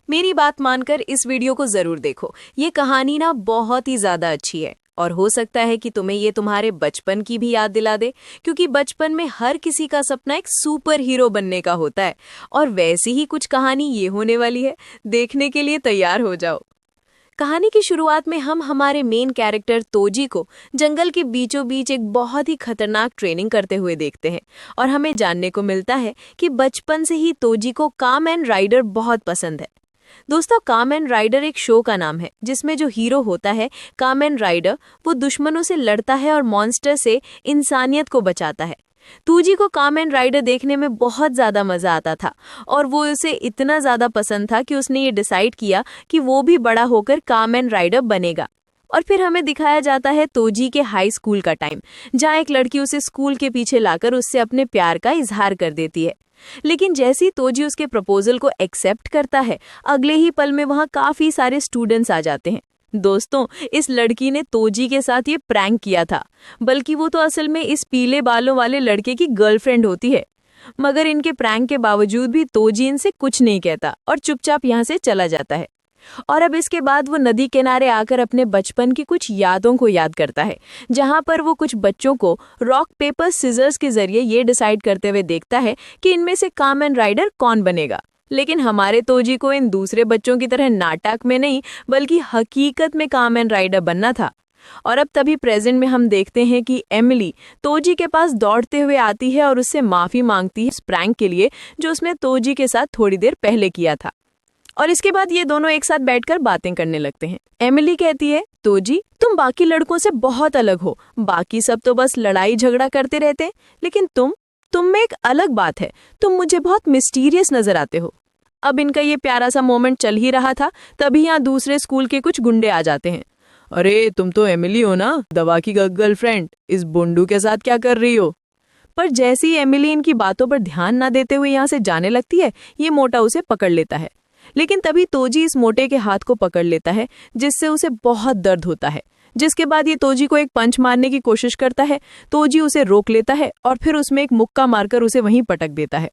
मेरी बात मानकर इस वीडियो को जरूर देखो। ये कहानी ना बहुत ही ज्यादा अच्छी है और हो सकता है कि तुम्हें ये तुम्हारे बचपन की भी याद दिला दे, क्योंकि बचपन में हर किसी का सपना एक सुपर हीरो बनने का होता है और वैसी ही कुछ कहानी ये होने वाली है। देखने के लिए तैयार हो जाओ। कहानी की शुरुआत में हम हमारे मेन कैरेक्टर तोजी को जंगल के बीचों बीच एक बहुत ही खतरनाक ट्रेनिंग करते हुए देखते हैं और हमें जानने को मिलता है कि बचपन से ही तोजी को कामेन राइडर बहुत पसंद है। दोस्तों, कामेन राइडर एक शो का नाम है जिसमें जो हीरो होता है कामेन राइडर, वो दुश्मनों से लड़ता है और मॉन्स्टर से इंसानियत को बचाता है। तूजी को कामेन राइडर देखने में बहुत ज्यादा मजा आता था और वो उसे इतना ज्यादा पसंद था कि उसने ये डिसाइड किया कि वो भी बड़ा होकर कामेन राइडर बनेगा। और फिर हमें दिखाया जाता है तोजी के हाई स्कूल का टाइम, जहाँ एक लड़की उसे स्कूल के पीछे लाकर उससे अपने प्यार का इजहार कर देती है। लेकिन जैसे ही तोजी उसके प्रपोजल को एक्सेप्ट करता है, अगले ही पल में वहाँ काफी सारे स्टूडेंट्स आ जाते हैं। दोस्तों, इस लड़की ने तोजी के साथ ये प्रैंक किया था, बल्कि वो तो असल में इस पीले बालों वाले लड़के की गर्लफ्रेंड होती है। मगर इनके प्रैंक के बावजूद भी तोजी इनसे कुछ नहीं कहता और चुपचाप यहाँ से चला जाता है। और अब इसके बाद वो नदी किनारे आकर अपने बचपन की कुछ यादों को याद करता है, जहाँ पर वो कुछ बच्चों को रॉक पेपर सिजर्स के जरिए ये डिसाइड करते हुए देखता है कि इनमें से कामेन राइडर कौन बनेगा। लेकिन हमारे तोजी को इन दूसरे बच्चों की तरह नाटक में नहीं, बल्कि हकीकत में कामेन राइडर बनना था। और अब तभी प्रेजेंट में हम देखते हैं कि एमिली तोजी के पास दौड़ते हुए आती है और उससे माफी मांगती है इस प्रैंक के लिए जो उसने तोजी के साथ थोड़ी देर पहले किया था। और इसके बाद ये दोनों एक साथ बैठकर बातें करने लगते हैं। एमिली कहती है, तोजी, तुम बाकी लड़कों से बहुत अलग हो। बाकी सब तो बस लड़ाई झगड़ा करते रहते हैं, लेकिन तुम में एक अलग बात है। तुम मुझे बहुत मिस्टीरियस नजर आते हो। अब इनका ये प्यारा सा मोमेंट चल ही रहा था, तभी यहाँ दूसरे स्कूल के कुछ गुंडे आ जाते हैं। अरे, तुम तो एमिली हो ना, दवा की गर्लफ्रेंड। इस बुंडू के साथ क्या कर रही हो? पर जैसे ही एमिली इनकी बातों पर ध्यान न देते हुए यहाँ से जाने लगती है, ये मोटा उसे पकड़ लेता है। लेकिन तभी तोजी इस मोटे के हाथ को पकड़ लेता है, जिससे उसे बहुत दर्द होता है। जिसके बाद ये तोजी को एक पंच मारने की कोशिश करता है। तोजी उसे रोक लेता है और फिर उसमें एक मुक्का मारकर उसे वहीं पटक देता है।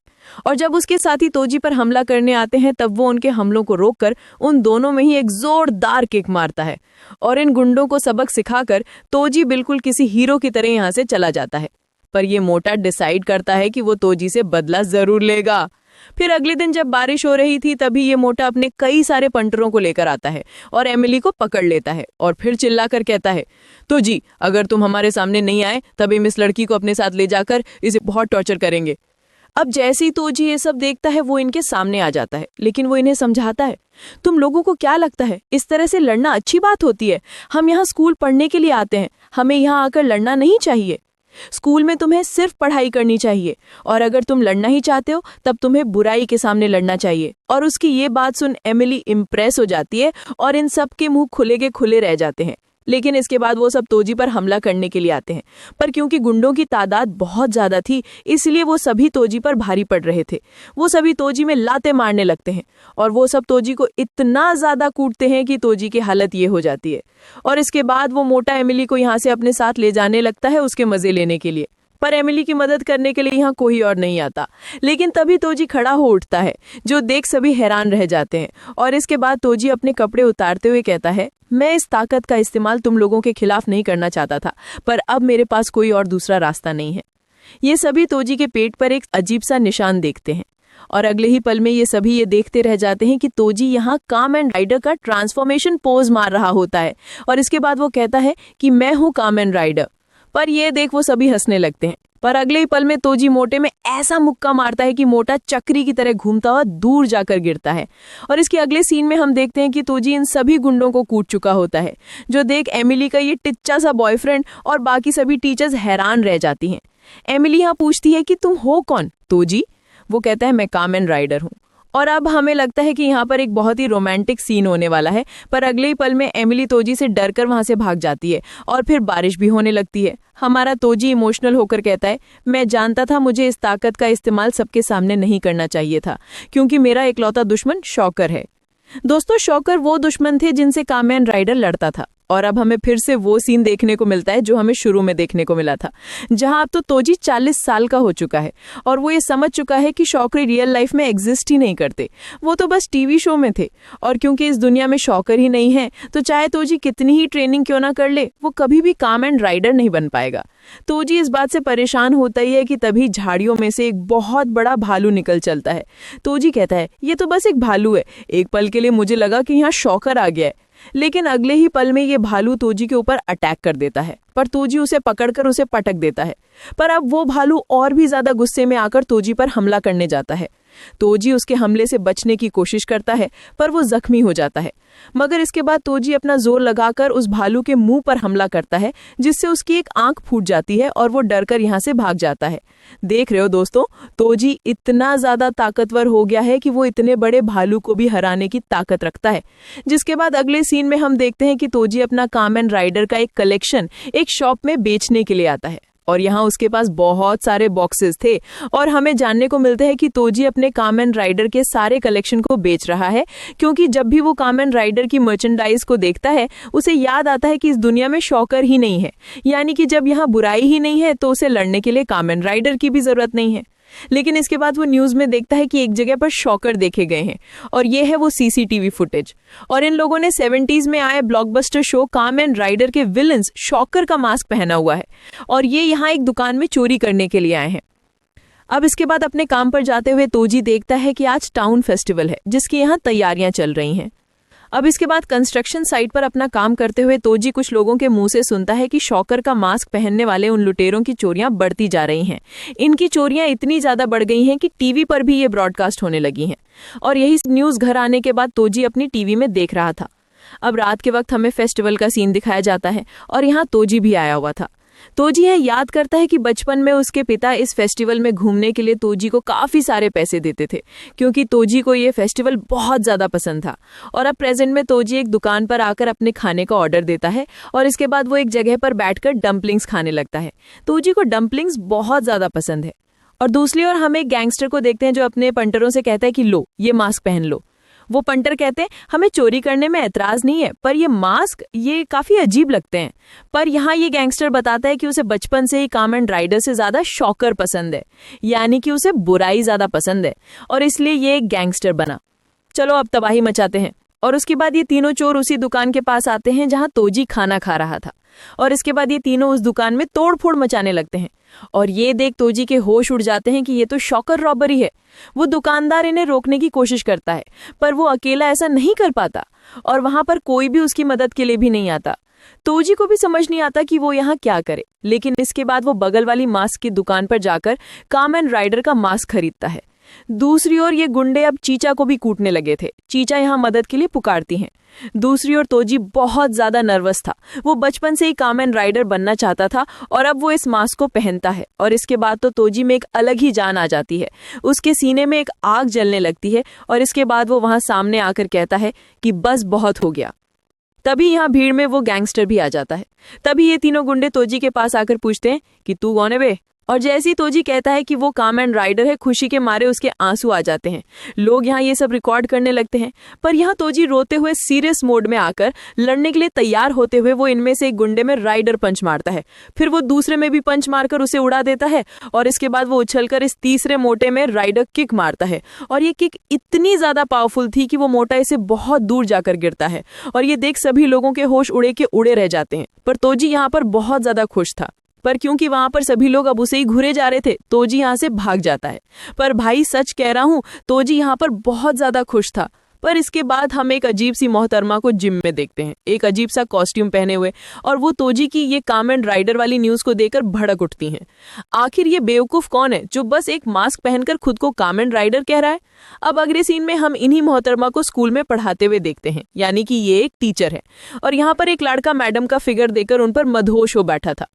और जब उसके साथी तोजी पर हमला करने आते हैं, तब वो उनके हमलों को रोककर उन दोनों में ही एक जोरदार किक मारता है और इन गुंडों को सबक सिखाकर तोजी बिल्कुल किसी हीरो की तरह यहाँ से चला जाता है। पर ये मोटा डिसाइड करता है कि वो तोजी से बदला जरूर लेगा। फिर अगले दिन जब बारिश हो रही थी, तभी ये मोटा अपने कई सारे पंटरों को लेकर आता है और एमिली को पकड़ लेता है और फिर चिल्लाकर कहता है, तो जी, अगर तुम हमारे सामने नहीं आए तभी हम इस लड़की को अपने साथ ले जाकर इसे बहुत टॉर्चर करेंगे। अब जैसे ही तोजी ये सब देखता है, वो इनके सामने आ जाता है, लेकिन वो इन्हें समझाता है, तुम लोगों को क्या लगता है इस तरह से लड़ना अच्छी बात होती है? हम यहाँ स्कूल पढ़ने के लिए आते हैं, हमें यहाँ आकर लड़ना नहीं चाहिए। स्कूल में तुम्हें सिर्फ पढ़ाई करनी चाहिए और अगर तुम लड़ना ही चाहते हो तब तुम्हें बुराई के सामने लड़ना चाहिए। और उसकी ये बात सुन एमिली इम्प्रेस हो जाती है और इन सब के मुंह खुले के खुले रह जाते हैं। लेकिन इसके बाद वो सब तोजी पर हमला करने के लिए आते हैं, पर क्योंकि गुंडों की तादाद बहुत ज्यादा थी, इसलिए वो सभी तोजी पर भारी पड़ रहे थे। वो सभी तोजी में लाते मारने लगते हैं और वो सब तोजी को इतना ज्यादा कूटते हैं कि तोजी की हालत ये हो जाती है। और इसके बाद वो मोटा एमिली को यहाँ से अपने साथ ले जाने लगता है उसके मजे लेने के लिए। पर एमिली की मदद करने के लिए यहाँ कोई और नहीं आता। लेकिन तभी तोजी खड़ा हो उठता है, जो देख सभी हैरान रह जाते हैं। और इसके बाद तोजी अपने कपड़े उतारते हुए कहता है, मैं इस ताकत का इस्तेमाल तुम लोगों के खिलाफ नहीं करना चाहता था, पर अब मेरे पास कोई और दूसरा रास्ता नहीं है। ये सभी तोजी के पेट पर एक अजीब सा निशान देखते हैं और अगले ही पल में ये सभी ये देखते रह जाते हैं कि तोजी यहाँ कामेन राइडर का ट्रांसफॉर्मेशन पोज मार रहा होता है। और इसके बाद वो कहता है कि मैं हूँ कामेन राइडर। पर ये देख वो सभी हंसने लगते हैं। पर अगले ही पल में तोजी मोटे में ऐसा मुक्का मारता है कि मोटा चक्री की तरह घूमता हुआ दूर जाकर गिरता है। और इसके अगले सीन में हम देखते हैं कि तोजी इन सभी गुंडों को कूट चुका होता है, जो देख एमिली का ये टिच्चा सा बॉयफ्रेंड और बाकी सभी टीचर्स हैरान रह जाती हैं। एमिली यहाँ पूछती है कि तुम हो कौन तोजी? वो कहता है, मैं कामेन राइडर हूँ। और अब हमें लगता है कि यहाँ पर एक बहुत ही रोमांटिक सीन होने वाला है, पर अगले ही पल में एमिली तोजी से डरकर वहां से भाग जाती है और फिर बारिश भी होने लगती है। हमारा तोजी इमोशनल होकर कहता है, मैं जानता था मुझे इस ताकत का इस्तेमाल सबके सामने नहीं करना चाहिए था, क्योंकि मेरा इकलौता दुश्मन शॉकर है। दोस्तों, शॉकर वो दुश्मन थे जिनसे कामेन राइडर लड़ता था। और अब हमें फिर से वो सीन देखने को मिलता है जो हमें शुरू में देखने को मिला था, जहां अब तो तोजी 40 साल का हो चुका है और वो ये समझ चुका है कि शॉकर रियल लाइफ में एग्जिस्ट ही नहीं करते, वो तो बस टीवी शो में थे। और क्योंकि इस दुनिया में शॉकर ही नहीं है तो चाहे तोजी कितनी ही ट्रेनिंग क्यों ना कर ले, वो कभी भी कामन राइडर नहीं बन पाएगा। तोजी इस बात से परेशान होता ही है कि तभी झाड़ियों में से एक बहुत बड़ा भालू निकल चलता है। तोजी कहता है, ये तो बस एक भालू है, एक पल के लिए मुझे लगा कि यहाँ शॉकर आ गया है। लेकिन अगले ही पल में ये भालू तोजी के ऊपर अटैक कर देता है, पर तोजी उसे पकड़कर उसे पटक देता है। पर अब वो भालू और भी ज्यादा गुस्से में आकर तोजी पर हमला करने जाता है। तोजी उसके हमले से बचने की कोशिश करता है, पर वो जख्मी हो जाता है। मगर इसके बाद तोजी अपना जोर लगाकर उस भालू के मुंह पर हमला करता है, जिससे उसकी एक आंख फूट जाती है और वो डरकर यहाँ से भाग जाता है। देख रहे हो दोस्तों, तोजी इतना ज्यादा ताकतवर हो गया है कि वो इतने बड़े भालू को भी हराने की ताकत रखता है। जिसके बाद अगले सीन में हम देखते हैं कि तोजी अपना कामन राइडर का एक कलेक्शन एक शॉप में बेचने के लिए आता है और यहाँ उसके पास बहुत सारे बॉक्सेस थे और हमें जानने को मिलते हैं कि तोजी अपने कामन राइडर के सारे कलेक्शन को बेच रहा है, क्योंकि जब भी वो कामन राइडर की मर्चेंडाइज को देखता है उसे याद आता है कि इस दुनिया में शॉकर ही नहीं है, यानी कि जब यहाँ बुराई ही नहीं है तो उसे लड़ने के लिए कामन राइडर की भी जरूरत नहीं है। लेकिन इसके बाद वो न्यूज में देखता है कि एक जगह पर शॉकर देखे गए हैं और ये है वो सीसीटीवी फुटेज। और इन लोगों ने 70s में आए ब्लॉकबस्टर शो कामन राइडर के विलन्स शॉकर का मास्क पहना हुआ है और ये यहाँ एक दुकान में चोरी करने के लिए आए हैं। अब इसके बाद अपने काम पर जाते हुए तोजी देखता है कि आज टाउन फेस्टिवल है जिसकी यहाँ तैयारियां चल रही हैं। अब इसके बाद कंस्ट्रक्शन साइट पर अपना काम करते हुए तोजी कुछ लोगों के मुंह से सुनता है कि शॉकर का मास्क पहनने वाले उन लुटेरों की चोरियां बढ़ती जा रही हैं। इनकी चोरियां इतनी ज्यादा बढ़ गई हैं कि टीवी पर भी ये ब्रॉडकास्ट होने लगी हैं। और यही न्यूज घर आने के बाद तोजी अपनी टीवी में देख रहा था। अब रात के वक्त हमें फेस्टिवल का सीन दिखाया जाता है और यहाँ तोजी भी आया हुआ था। तोजी यह याद करता है कि बचपन में उसके पिता इस फेस्टिवल में घूमने के लिए तोजी को काफी सारे पैसे देते थे, क्योंकि तोजी को ये फेस्टिवल बहुत ज्यादा पसंद था। और अब प्रेजेंट में तोजी एक दुकान पर आकर अपने खाने का ऑर्डर देता है और इसके बाद वो एक जगह पर बैठकर डम्पलिंग्स खाने लगता है। तोजी को डम्पलिंग्स बहुत ज्यादा पसंद है। और दूसरी ओर हम एक गैंगस्टर को देखते हैं जो अपने पंटरों से कहता है कि लो ये मास्क पहन लो। वो पंटर कहते हैं हमें चोरी करने में एतराज नहीं है, पर ये मास्क ये काफी अजीब लगते हैं। पर यहाँ ये गैंगस्टर बताता है कि उसे बचपन से ही कामन राइडर से ज्यादा शॉकर पसंद है, यानी कि उसे बुराई ज्यादा पसंद है और इसलिए ये एक गैंगस्टर बना। चलो अब तबाही मचाते हैं। और उसके बाद ये तीनों चोर उसी दुकान के पास आते हैं जहाँ तोजी खाना खा रहा था और इसके बाद ये तीनों उस दुकान में तोड़फोड़ मचाने लगते हैं। और ये देख तोजी के होश उड़ जाते हैं कि ये तो शॉकर रॉबरी है। वो दुकानदार इन्हें रोकने की कोशिश करता है, पर वो अकेला ऐसा नहीं कर पाता और वहां पर कोई भी उसकी मदद के लिए भी नहीं आता। तोजी को भी समझ नहीं आता कि वो यहाँ क्या करे, लेकिन इसके बाद वो बगल वाली मास्क की दुकान पर जाकर कामन राइडर का मास्क खरीदता है। दूसरी ओर ये गुंडे अब चीचा को भी कूटने लगे थे। चीचा यहाँ मदद के लिए पुकारती हैं। दूसरी ओर तोजी बहुत ज्यादा नर्वस था। वो बचपन से ही कामन राइडर बनना चाहता था और अब वो इस मास्क को पहनता है और इसके बाद तो तोजी में एक अलग ही जान आ जाती है। उसके सीने में एक आग जलने लगती है और इसके बाद वो वहां सामने आकर कहता है कि बस बहुत हो गया। तभी यहाँ भीड़ में वो गैंगस्टर भी आ जाता है। तभी ये तीनों गुंडे तोजी के पास आकर पूछते हैं कि तू कौन है बे? और जैसे ही तोजी कहता है कि वो कामन राइडर है, खुशी के मारे उसके आंसू आ जाते हैं। लोग यहाँ ये सब रिकॉर्ड करने लगते हैं, पर यहाँ तोजी रोते हुए सीरियस मोड में आकर लड़ने के लिए तैयार होते हुए वो इनमें से एक गुंडे में राइडर पंच मारता है। फिर वो दूसरे में भी पंच मारकर उसे उड़ा देता है और इसके बाद वो उछलकर इस तीसरे मोटे में राइडर किक मारता है और ये किक इतनी ज्यादा पावरफुल थी कि वो मोटा इसे बहुत दूर जाकर गिरता है और ये देख सभी लोगों के होश उड़े के उड़े रह जाते हैं। पर तोजी यहाँ पर बहुत ज्यादा खुश था, पर क्योंकि वहां पर सभी लोग अब उसे ही घूरे जा रहे थे, तोजी यहाँ से भाग जाता है। पर भाई सच कह रहा हूँ, तोजी यहाँ पर बहुत ज्यादा खुश था। पर इसके बाद हम एक अजीब सी मोहतरमा को जिम में देखते हैं, एक अजीब सा कॉस्ट्यूम पहने हुए, और वो तोजी की ये कामन राइडर वाली न्यूज को देखकर भड़क उठती हैं। आखिर ये बेवकूफ कौन है जो बस एक मास्क पहनकर खुद को कामन राइडर कह रहा है? अब अगले सीन में हम इन्हीं मोहतरमा को स्कूल में पढ़ाते हुए देखते हैं, यानी कि ये एक टीचर है और यहाँ पर एक लड़का मैडम का फिगर देकर उन पर मदहोश हो बैठा था।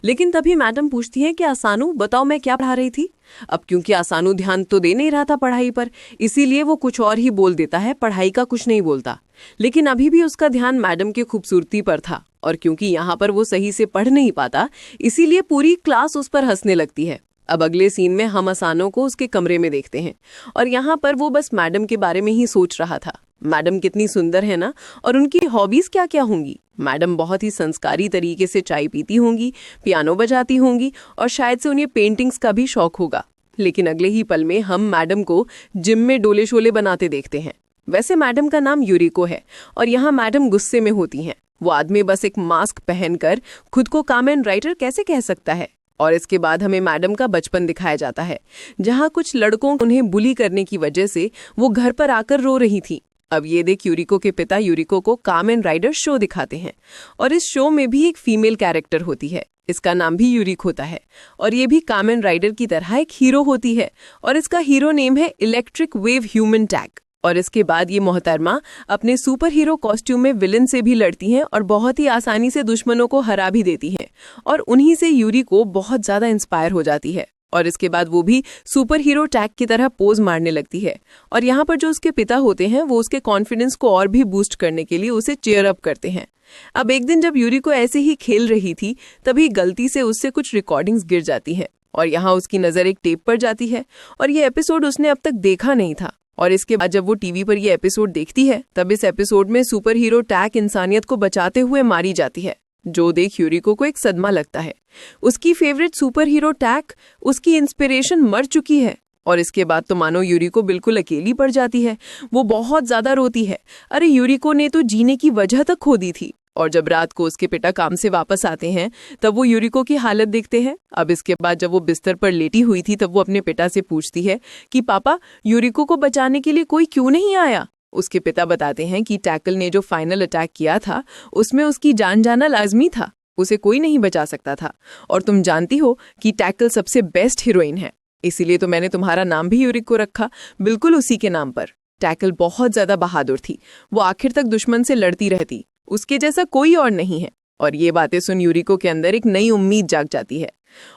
लेकिन तभी मैडम पूछती है कि आसानू बताओ मैं क्या पढ़ा रही थी। अब क्योंकि आसानू ध्यान तो दे नहीं रहा था पढ़ाई पर, इसीलिए वो कुछ और ही बोल देता है, पढ़ाई का कुछ नहीं बोलता। लेकिन अभी भी उसका ध्यान मैडम की खूबसूरती पर था और क्योंकि यहाँ पर वो सही से पढ़ नहीं पाता, इसीलिए पूरी क्लास उस पर हंसने लगती है। अब अगले सीन में हम आसानू को उसके कमरे में देखते हैं और यहाँ पर वो बस मैडम के बारे में ही सोच रहा था। मैडम कितनी सुंदर है ना, और उनकी हॉबीज क्या क्या होंगी। मैडम बहुत ही संस्कारी तरीके से चाय पीती होंगी, पियानो बजाती होंगी और शायद से उन्हें पेंटिंग्स का भी शौक होगा। लेकिन अगले ही पल में हम मैडम को जिम में डोले शोले बनाते देखते हैं। वैसे मैडम का नाम यूरिको है और यहाँ मैडम गुस्से में होती हैं। वो आदमी बस एक मास्क पहनकर खुद को कामेन राइडर कैसे कह सकता है। और इसके बाद हमें मैडम का बचपन दिखाया जाता है, जहाँ कुछ लड़कों उन्हें बुली करने की वजह से वो घर पर आकर रो रही थी। अब ये देख यूरिको के पिता यूरिको को कामेन राइडर शो दिखाते हैं और इस शो में भी एक फीमेल कैरेक्टर होती है। इसका नाम भी यूरिक होता है और ये भी कामेन राइडर की तरह एक हीरो होती है और इसका हीरो नेम है इलेक्ट्रिक वेव ह्यूमन टैग। और इसके बाद ये मोहतरमा अपने सुपर हीरो कॉस्ट्यूम में विलन से भी लड़ती हैं और बहुत ही आसानी से दुश्मनों को हरा भी देती हैं और उन्हीं से यूरिको बहुत ज्यादा इंस्पायर हो जाती है और इसके बाद वो भी सुपर हीरो टैग की तरह पोज मारने लगती है। और यहाँ पर जो उसके पिता होते हैं वो उसके कॉन्फिडेंस को और भी बूस्ट करने के लिए उसे चीयर अप करते हैं। अब एक दिन जब यूरिको ऐसे ही खेल रही थी तभी गलती से उससे कुछ रिकॉर्डिंग्स गिर जाती हैं और यहाँ उसकी नज़र एक टेप पर जाती है और ये एपिसोड उसने अब तक देखा नहीं था। और इसके बाद जब वो टीवी पर ये एपिसोड देखती है तब इस एपिसोड में सुपर हीरो टैग इंसानियत को बचाते हुए मारी जाती है, जो देख यूरिको को एक सदमा लगता है। उसकी फेवरेट सुपर हीरो टैग, उसकी इंस्पिरेशन, मर चुकी है। और इसके बाद तो मानो यूरिको बिल्कुल अकेली पड़ जाती है। वो बहुत ज्यादा रोती है। अरे यूरिको ने तो जीने की वजह तक खो दी थी। और जब रात को उसके पिता काम से वापस आते हैं तब वो यूरिको की हालत देखते हैं। अब इसके बाद जब वो बिस्तर पर लेटी हुई थी तब वो अपने पिता से पूछती है कि पापा, यूरिको को बचाने के लिए कोई क्यों नहीं आया। उसके पिता बताते हैं कि टैकल ने जो फाइनल अटैक किया था उसमें उसकी जान जाना लाजमी था, उसे कोई नहीं बचा सकता था। और तुम जानती हो कि टैकल सबसे बेस्ट हीरोइन है, इसीलिए तो मैंने तुम्हारा नाम भी यूरिको रखा, बिल्कुल उसी के नाम पर। टैकल बहुत ज्यादा बहादुर थी, वो आखिर तक दुश्मन से लड़ती रहती, उसके जैसा कोई और नहीं है। और ये बातें सुन यूरिको के अंदर एक नई उम्मीद जाग जाती है।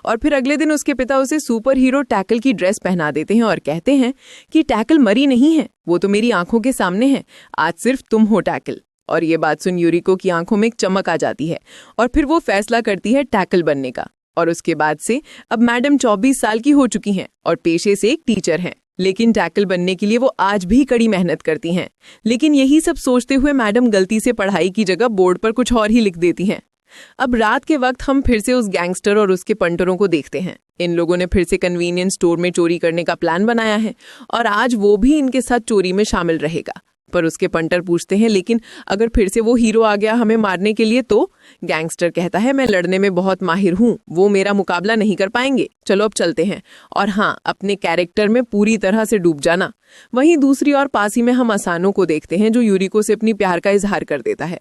और फिर अगले दिन उसके पिता उसे सुपर हीरो टैकल की ड्रेस पहना देते हैं और कहते हैं कि टैकल मरी नहीं है, वो तो मेरी आंखों के सामने है, आज सिर्फ तुम हो टैकल। और ये बात सुन यूरिको की आंखों में एक चमक आ जाती है और फिर वो फैसला करती है टैकल बनने का। और उसके बाद से अब मैडम 24 साल की हो चुकी हैं और पेशे से एक टीचर हैं, लेकिन टैकल बनने के लिए वो आज भी कड़ी मेहनत करती हैं। लेकिन यही सब सोचते हुए मैडम गलती से पढ़ाई की जगह बोर्ड पर कुछ और ही लिख देती हैं। अब रात के वक्त हम फिर से उस गैंगस्टर और उसके पंटरों को देखते हैं। इन लोगों ने फिर से कन्वीनियंस स्टोर में चोरी करने का प्लान बनाया है और आज वो भी इनके साथ चोरी में शामिल रहेगा। पर उसके पंटर पूछते हैं, लेकिन अगर फिर से वो हीरो आ गया हमें मारने के लिए तो? गैंगस्टर कहता है, मैं लड़ने में बहुत माहिर हूँ, वो मेरा मुकाबला नहीं कर पाएंगे, चलो अब चलते हैं। और हाँ, अपने कैरेक्टर में पूरी तरह से डूब जाना। वहीं दूसरी ओर पास ही में हम असानो को देखते हैं जो यूरिको से अपनी प्यार का इजहार कर देता है।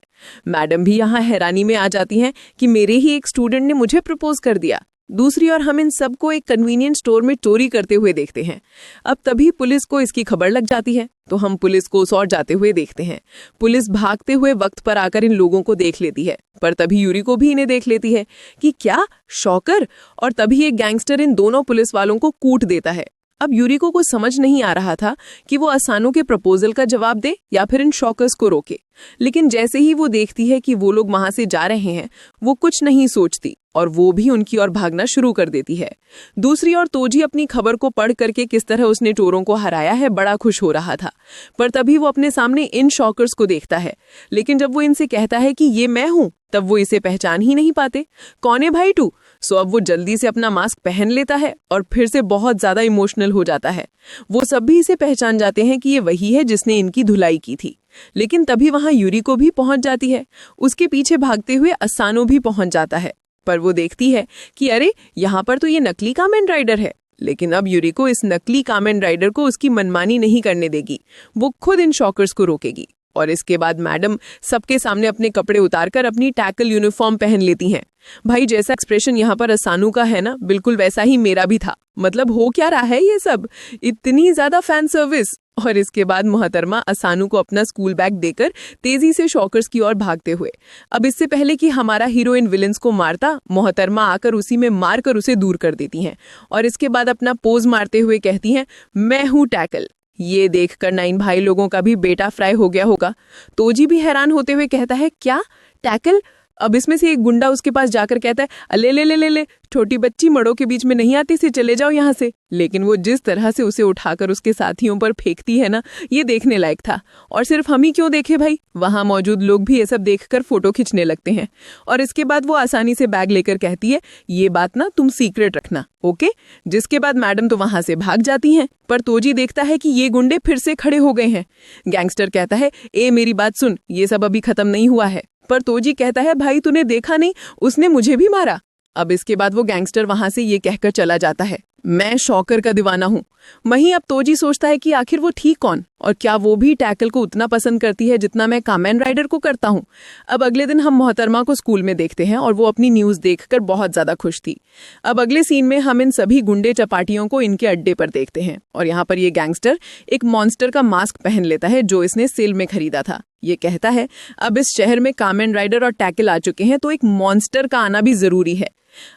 मैडम भी यहाँ हैरानी में आ जाती हैं कि मेरे ही एक स्टूडेंट ने मुझे प्रपोज कर दिया। दूसरी ओर हम इन सबको एक कन्वीनियंस स्टोर में चोरी करते हुए देखते हैं। अब तभी पुलिस को इसकी खबर लग जाती है तो हम पुलिस को उस ओर जाते हुए देखते हैं। पुलिस भागते हुए वक्त पर आकर इन लोगों को देख लेती है, पर तभी यूरिको भी इन्हें देख लेती है कि क्या शॉकर, और तभी एक गैंगस्टर इन दोनों पुलिस वालों को कूट देता है। अब यूरिको को समझ नहीं आ रहा था कि वो असानो के प्रपोजल का जवाब दे या फिर इन शॉकर्स को रोके, लेकिन जैसे ही वो देखती है कि वो लोग वहां से जा रहे हैं वो कुछ नहीं सोचती और वो भी उनकी ओर भागना शुरू कर देती है। दूसरी ओर तोजी अपनी खबर को पढ़ करके किस तरह उसने चोरों को हराया है बड़ा खुश हो रहा था, पर तभी वो अपने सामने इन शॉकर्स को देखता है, लेकिन जब वो इनसे कहता है कि ये मैं हूं तब वो इसे पहचान ही नहीं पाते। कौन है भाई तू? सो अब वो जल्दी से अपना मास्क पहन लेता है और फिर से बहुत ज्यादा इमोशनल हो जाता है। वो सब भी इसे पहचान जाते हैं कि ये वही है जिसने इनकी धुलाई की थी। लेकिन तभी वहां यूरिको भी पहुंच जाती है, उसके पीछे भागते हुए असानो भी पहुंच जाता है, पर वो देखती है कि अरे यहाँ पर तो ये नकली कामेन राइडर है। लेकिन अब यूरिको इस नकली कामेन राइडर को उसकी मनमानी नहीं करने देगी, वो खुद इन शॉकर्स को रोकेगी। और इसके बाद मैडम सबके सामने अपने कपड़े उतारकर अपनी टैकल यूनिफॉर्म पहन लेती हैं। भाई जैसा एक्सप्रेशन यहाँ पर असानु का है ना, बिल्कुल वैसा ही मेरा भी था। मतलब हो क्या रहा है ये सब, इतनी ज्यादा फैन सर्विस। और इसके बाद मोहतरमा असानु को अपना स्कूल बैग देकर तेजी से शॉकर्स की ओर भागते हुए, अब इससे पहले कि हमारा हीरो इन विलेंस को मारता, मोहतरमा आकर उसी में मार कर उसे दूर कर देती हैं और इसके बाद अपना पोज मारते हुए कहती हैं, मैं हूँ टैकल। ये देखकर 9 भाई लोगों का भी बेटा फ्राई हो गया होगा। तोजी भी हैरान होते हुए कहता है, क्या टैकल अब इसमें से एक गुंडा उसके पास जाकर कहता है, ले ले ले ले ले, छोटी बच्ची मड़ों के बीच में नहीं आती सी, चले जाओ यहाँ से। लेकिन वो जिस तरह से उसे उठाकर उसके साथियों पर फेंकती है ना, ये देखने लायक था। और सिर्फ हम ही क्यों देखे भाई, वहां मौजूद लोग भी ये सब देखकर फोटो खींचने लगते हैं। और इसके बाद वो आसानी से बैग लेकर कहती है, ये बात ना तुम सीक्रेट रखना, ओके। जिसके बाद मैडम तो वहां से भाग जाती हैं। पर तोजी देखता है कि ये गुंडे फिर से खड़े हो गए हैं। गैंगस्टर कहता है, ए मेरी बात सुन, ये सब अभी खत्म नहीं हुआ है। पर तोजी कहता है, भाई तूने देखा नहीं, उसने मुझे भी मारा। अब इसके बाद वो गैंगस्टर वहां से ये कहकर चला जाता है, मैं शॉकर का दीवाना हूं। वहीं अब तोजी सोचता है कि आखिर वो ठीक कौन, और क्या वो भी टैकल को उतना पसंद करती है जितना मैं कामेन राइडर को करता हूं। अब अगले दिन हम मोहतरमा को स्कूल में देखते हैं और वो अपनी न्यूज देखकर बहुत ज्यादा खुश थी। अब अगले सीन में हम इन सभी गुंडे चपाटियों को इनके अड्डे पर देखते हैं और यहाँ पर ये गैंगस्टर एक मॉन्स्टर का मास्क पहन लेता है जो इसने सेल में खरीदा था। ये कहता है, अब इस शहर में कामेन राइडर और टैकल आ चुके हैं तो एक मॉन्स्टर का आना भी जरूरी है।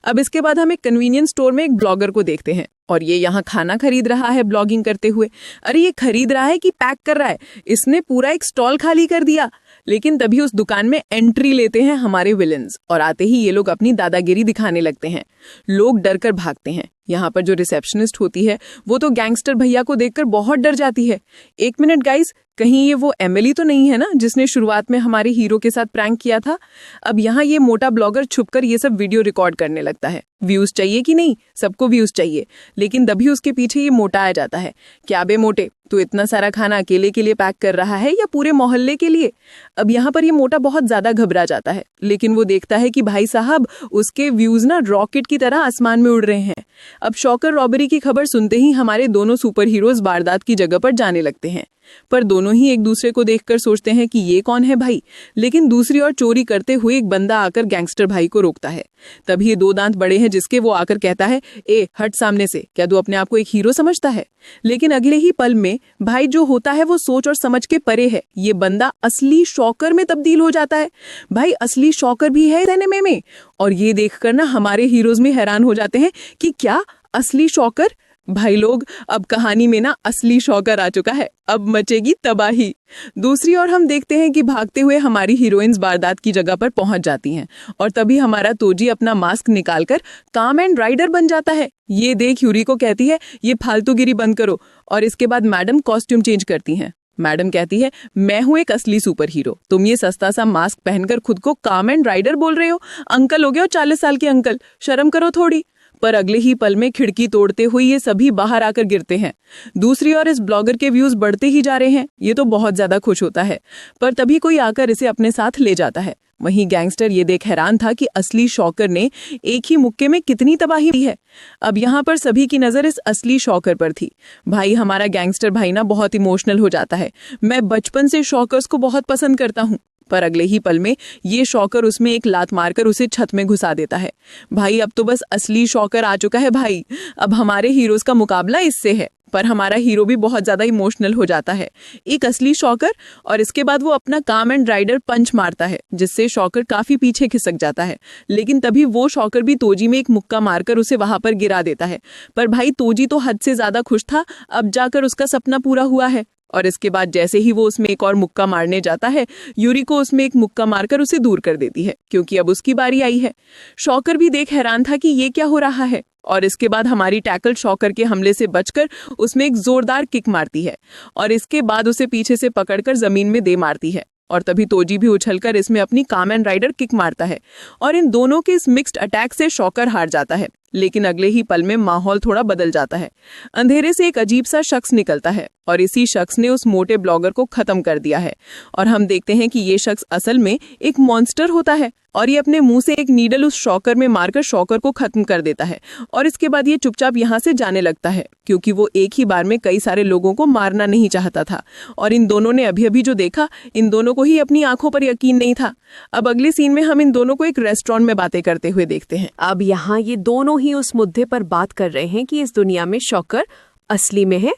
अब इसके बाद हम एक कन्वीनियंस स्टोर में एक ब्लॉगर को देखते हैं और ये यहाँ खाना खरीद रहा है ब्लॉगिंग करते हुए। अरे ये खरीद रहा है कि पैक कर रहा है, इसने पूरा एक स्टॉल खाली कर दिया। लेकिन तभी उस दुकान में एंट्री लेते हैं हमारे विलेंस और आते ही ये लोग अपनी दादागिरी दिखाने लगते हैं। लोग डर कर भागते हैं। यहाँ पर जो रिसेप्शनिस्ट होती है वो तो गैंगस्टर भैया को देखकर बहुत डर जाती है। एक मिनट गाइस, कहीं ये वो एमिली तो नहीं है ना जिसने शुरुआत में हमारे हीरो के साथ प्रैंक किया था। अब यहाँ ये मोटा ब्लॉगर छुपकर ये सब वीडियो रिकॉर्ड करने लगता है। व्यूज चाहिए कि नहीं, सबको व्यूज चाहिए। लेकिन तभी उसके पीछे ये मोटा आ जाता है, क्या बे मोटे, तू इतना सारा खाना अकेले के लिए पैक कर रहा है या पूरे मोहल्ले के लिए। अब यहाँ पर ये मोटा बहुत ज्यादा घबरा जाता है, लेकिन वो देखता है कि भाई साहब उसके व्यूज ना रॉकेट की तरह आसमान में उड़ रहे हैं। अब शॉकर रॉबरी की खबर सुनते ही हमारे दोनों सुपर हीरोज वारदात की जगह पर जाने लगते हैं। पर दोनों ही एक दूसरे को देखकर सोचते हैं कि ये कौन है भाई। लेकिन दूसरी ओर चोरी करते हुए एक बंदा आकर गैंगस्टर भाई को रोकता है। तभी ये दो दांत बड़े हैं जिसके वो आकर कहता है, ए हट सामने से, क्या तू अपने आप को एक हीरो समझता है। लेकिन अगले ही पल में भाई जो होता है वो सोच और समझ के परे है। ये बंदा असली शॉकर में तब्दील हो जाता है। भाई असली शॉकर भी है सिनेमा में। और ये देखकर ना हमारे हीरोज में हैरान हो जाते हैं कि क्या असली शॉकर। भाई लोग, अब कहानी में ना असली शॉकर आ चुका है, अब मचेगी तबाही। दूसरी ओर हम देखते हैं कि भागते हुए हमारी हीरोइंस वारदात की जगह पर पहुंच जाती हैं और तभी हमारा तोजी अपना मास्क निकालकर कामेन राइडर बन जाता है। ये देख यूरी को कहती है, ये फालतूगिरी बंद करो। और इसके बाद मैडम कॉस्ट्यूम चेंज करती हैं। मैडम कहती है, मैं हूं एक असली सुपर हीरो, तुम ये सस्ता सा मास्क पहनकर खुद को कामेन राइडर बोल रहे हो। अंकल हो गए हो 40 साल के अंकल, शर्म करो थोड़ी। पर अगले ही पल में खिड़की तोड़ते हुए ये सभी बाहर आकर गिरते हैं। दूसरी ओर इस ब्लॉगर के व्यूज बढ़ते ही जा रहे हैं। ये तो बहुत ज्यादा खुश होता है, पर तभी कोई आकर इसे अपने साथ ले जाता है। वहीं गैंगस्टर ये देख हैरान था कि असली शॉकर ने एक ही मुक्के में कितनी तबाही दी है। अब यहाँ पर सभी की नजर इस असली शॉकर पर थी। भाई हमारा गैंगस्टर भाई ना बहुत इमोशनल हो जाता है। मैं बचपन से शॉकर्स को बहुत पसंद करता हूँ। पर अगले ही पल में ये शॉकर उसमें एक लात मारकर उसे छत में घुसा देता है। भाई अब तो बस असली शॉकर आ चुका है भाई। अब हमारे हीरोज का मुकाबला इससे है। पर हमारा हीरो भी बहुत ज्यादा इमोशनल हो जाता है। एक असली शॉकर, और इसके बाद वो अपना कामेन राइडर पंच मारता है जिससे शॉकर काफी पीछे खिसक जाता है। लेकिन तभी वो शॉकर भी तोजी में एक मुक्का मारकर उसे वहां पर गिरा देता है। पर भाई तोजी तो हद से ज्यादा खुश था, अब जाकर उसका सपना पूरा हुआ है। और इसके बाद जैसे ही वो उसमें एक और मुक्का मारने जाता है, यूरी को उसमें एक मुक्का मारकर उसे दूर कर देती है क्योंकि अब उसकी बारी आई है। शॉकर भी देख हैरान था कि ये क्या हो रहा है। और इसके बाद हमारी टैकल शॉकर के हमले से बचकर उसमें एक जोरदार किक मारती है और इसके बाद उसे पीछे से पकड़कर जमीन में दे मारती है। और तभी तोजी भी उछलकर इसमें अपनी कामेन राइडर किक मारता है और इन दोनों के इस मिक्स्ड अटैक से शॉकर हार जाता है। लेकिन अगले ही पल में माहौल थोड़ा बदल जाता है। अंधेरे से एक अजीब सा शख्स निकलता है और इसी शख्स ने उस मोटे ब्लॉगर को खत्म कर दिया है। और हम देखते हैं कि ये शख्स असल में एक मॉन्स्टर होता है और ये अपने मुंह से एक नीडल उस शॉकर में मारकर शॉकर को खत्म कर देता है। और इसके बाद ये चुपचाप यहाँ से जाने लगता है क्योंकि वो एक ही बार में कई सारे लोगों को मारना नहीं चाहता था। और इन दोनों ने अभी अभी जो देखा, इन दोनों को ही अपनी आंखों पर यकीन नहीं था। अब अगले सीन में हम इन दोनों को एक रेस्टोरेंट में बातें करते हुए देखते हैं। अब यहाँ ये दोनों ही उस मुद्दे पर बात कर रहे हैं कि इस दुनिया में शॉकर असली में है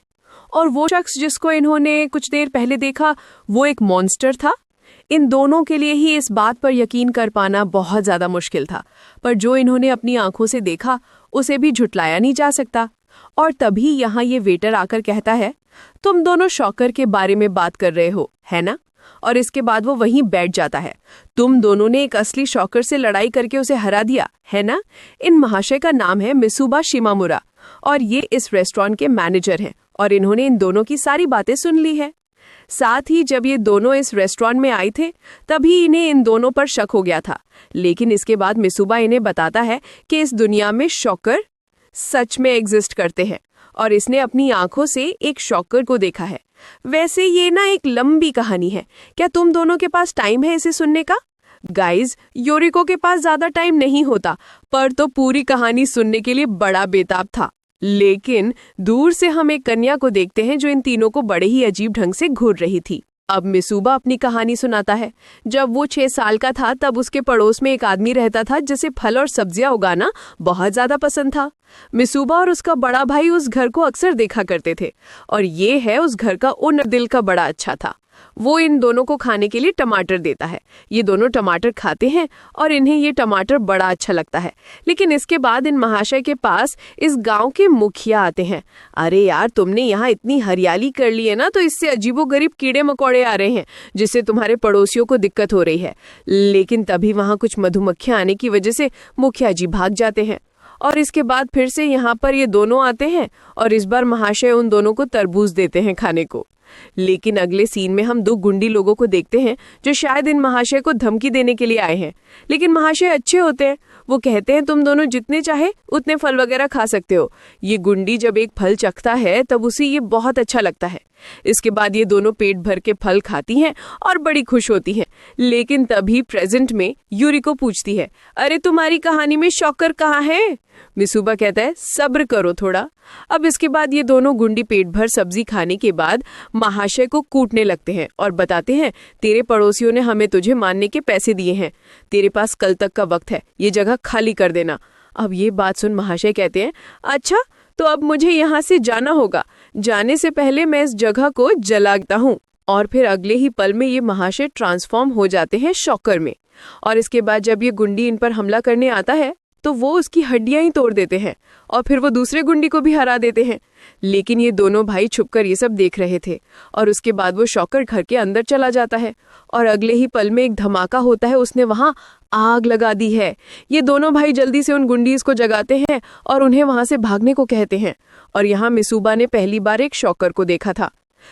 और वो शख्स जिसको इन्होंने कुछ देर पहले देखा वो एक मॉन्स्टर था। इन दोनों के लिए ही इस बात पर यकीन कर पाना बहुत ज्यादा मुश्किल था, पर जो इन्होंने अपनी आंखों से देखा उसे भी झुटलाया नहीं जा सकता। और तभी यहाँ ये वेटर आकर कहता है, तुम दोनों शॉकर के बारे में बात कर रहे हो, है ना? और इसके बाद वो वहीं बैठ जाता है। तुम दोनों ने एक असली शॉकर से लड़ाई करके उसे हरा दिया है ना? इन महाशय का नाम है मिसुबा शिमामुरा और ये इस रेस्टोरेंट के मैनेजर हैं और इन्होंने इन दोनों की सारी बातें सुन ली है। साथ ही जब ये दोनों इस रेस्टोरेंट में आए थे तभी इन्हें इन दोनों पर शक हो गया था, लेकिन इसके बाद मिसुबा इन्हें बताता है कि इस दुनिया में शॉकर सच में एग्जिस्ट करते हैं और इसने अपनी आंखों से एक शॉकर को देखा है। वैसे ये ना एक लंबी कहानी है, क्या तुम दोनों के पास टाइम है इसे सुनने का? गाइज, योरिको के पास ज्यादा टाइम नहीं होता, पर तो पूरी कहानी सुनने के लिए बड़ा बेताब था। लेकिन दूर से हम एक कन्या को देखते हैं जो इन तीनों को बड़े ही अजीब ढंग से घूर रही थी। अब मिसुबा अपनी कहानी सुनाता है। जब वो 6 साल का था तब उसके पड़ोस में एक आदमी रहता था जिसे फल और सब्जियां उगाना बहुत ज्यादा पसंद था। मिसुबा और उसका बड़ा भाई उस घर को अक्सर देखा करते थे और ये है उस घर का ओनर दिल का बड़ा अच्छा था। वो इन दोनों को खाने के लिए टमाटर देता है। ये दोनों टमाटर खाते हैं और इन्हें ये टमाटर बड़ा अच्छा लगता है। लेकिन इसके बाद इन महाशय के पास इस गांव के मुखिया आते हैं। अरे यार, तुमने यहाँ इतनी हरियाली कर ली है ना, तो इससे अजीबोगरीब कीड़े मकोड़े आ रहे हैं जिससे तुम्हारे पड़ोसियों को दिक्कत हो रही है। लेकिन तभी वहाँ कुछ मधुमक्खियाँ आने की वजह से मुखिया जी भाग जाते हैं और इसके बाद फिर से यहाँ पर ये दोनों आते हैं और इस बार महाशय उन दोनों को तरबूज देते हैं खाने को। लेकिन अगले सीन में हम 2 गुंडी लोगों को देखते हैं जो शायद इन महाशय को धमकी देने के लिए आए हैं। लेकिन महाशय अच्छे होते हैं, वो कहते हैं तुम दोनों जितने चाहे उतने फल वगैरह खा सकते हो। ये गुंडी जब एक फल चखता है तब उसे ये बहुत अच्छा लगता है। इसके बाद ये दोनों पेट भर के फल खाती हैं और बड़ी खुश होती हैं। लेकिन तभी प्रेजेंट में यूरिको पूछती है, अरे तुम्हारी कहानी में शॉकर कहाँ है? मिसुबा कहता है, सब्र करो थोड़ा। अब इसके बाद ये दोनों गुंडी पेट भर सब्जी खाने के बाद महाशय को कूटने लगते हैं और बताते हैं, तेरे पड़ोसियों ने हमें तुझे मारने के पैसे दिए हैं, तेरे पास कल तक का वक्त है, ये जगह खाली कर देना। अब ये बात सुन महाशय कहते हैं, अच्छा तो अब मुझे यहाँ से जाना होगा, जाने से पहले मैं इस जगह को जलाता हूँ। और फिर अगले ही पल में ये महाशय ट्रांसफॉर्म हो जाते हैं शॉकर में। और इसके बाद जब ये गुंडी इन पर हमला करने आता है तो वो उसकी हड्डियां ही तोड़ देते हैं और फिर वो दूसरे गुंडी को भी हरा देते हैं। लेकिन ये दोनों भाई छुपकर ये सब देख रहे थे और उसके बाद वो शॉकर घर के अंदर चला जाता है और अगले ही पल में एक धमाका होता है, उसने वहां आग लगा दी है। ये दोनों भाई जल्दी से उन गुंडीज को जगाते हैं और उन्हें वहां से भागने को कहते हैं। और यहाँ मिसुबा ने पहली बार एक शॉकर को देखा था।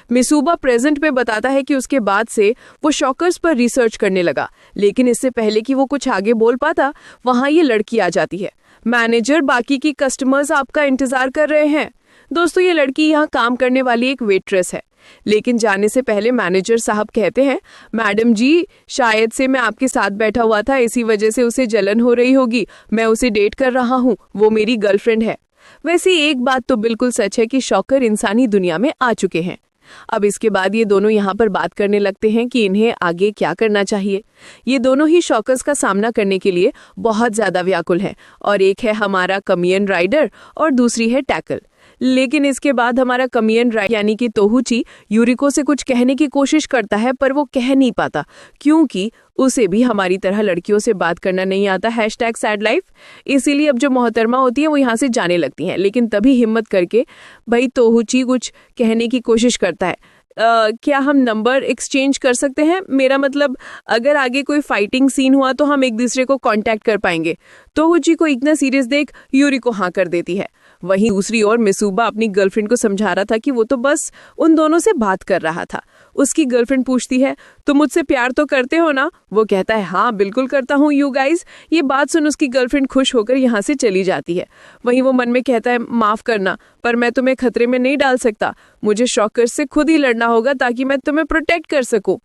मिसुबा प्रेजेंट में बताता है कि उसके बाद से वो शॉकर्स पर रिसर्च करने लगा, लेकिन इससे पहले कि वो कुछ आगे बोल पाता वहां ये लड़की आ जाती है। मैनेजर, बाकी की कस्टमर्स आपका इंतजार कर रहे हैं। दोस्तों, ये लड़की यहाँ काम करने वाली एक वेट्रेस है। लेकिन जाने से पहले मैनेजर साहब कहते हैं, मैडम जी, शायद से मैं आपके साथ बैठा हुआ था, इसी वजह से उसे जलन हो रही होगी। मैं उसे डेट कर रहा हूँ, वो मेरी गर्लफ्रेंड है। वैसे एक बात तो बिल्कुल सच है कि शॉकर इंसानी दुनिया में आ चुके हैं। अब इसके बाद ये दोनों यहाँ पर बात करने लगते हैं कि इन्हें आगे क्या करना चाहिए। ये दोनों ही शॉकर्स का सामना करने के लिए बहुत ज्यादा व्याकुल हैं और एक है हमारा कमियन राइडर और दूसरी है टैकल। लेकिन इसके बाद हमारा कमियन राइडर यानी कि तोहुची यूरिको से कुछ कहने की कोशिश करता है, पर वो कह नहीं पाता क्योंकि उसे भी हमारी तरह लड़कियों से बात करना नहीं आता, #सैड लाइफ। इसीलिए अब जो मोहतरमा होती है वो यहाँ से जाने लगती हैं। लेकिन तभी हिम्मत करके भाई तोहुची कुछ कहने की कोशिश करता है, क्या हम नंबर एक्सचेंज कर सकते हैं? मेरा मतलब, अगर आगे कोई फाइटिंग सीन हुआ तो हम एक दूसरे को कांटेक्ट कर पाएंगे। तोहुची को इतना सीरियस देख यूरिको हाँ कर देती है। वहीं दूसरी ओर मिसुबा अपनी गर्लफ्रेंड को समझा रहा था कि वो तो बस उन दोनों से बात कर रहा था। उसकी गर्लफ्रेंड पूछती है, तुम मुझसे प्यार तो करते हो ना? वो कहता है, हाँ बिल्कुल करता हूँ यू गाइज। ये बात सुन उसकी गर्लफ्रेंड खुश होकर यहाँ से चली जाती है। वहीं वो मन में कहता है, माफ करना, पर मैं तुम्हें खतरे में नहीं डाल सकता। मुझे शॉकर्स से खुद ही लड़ना होगा ताकि मैं तुम्हें प्रोटेक्ट कर सकूं।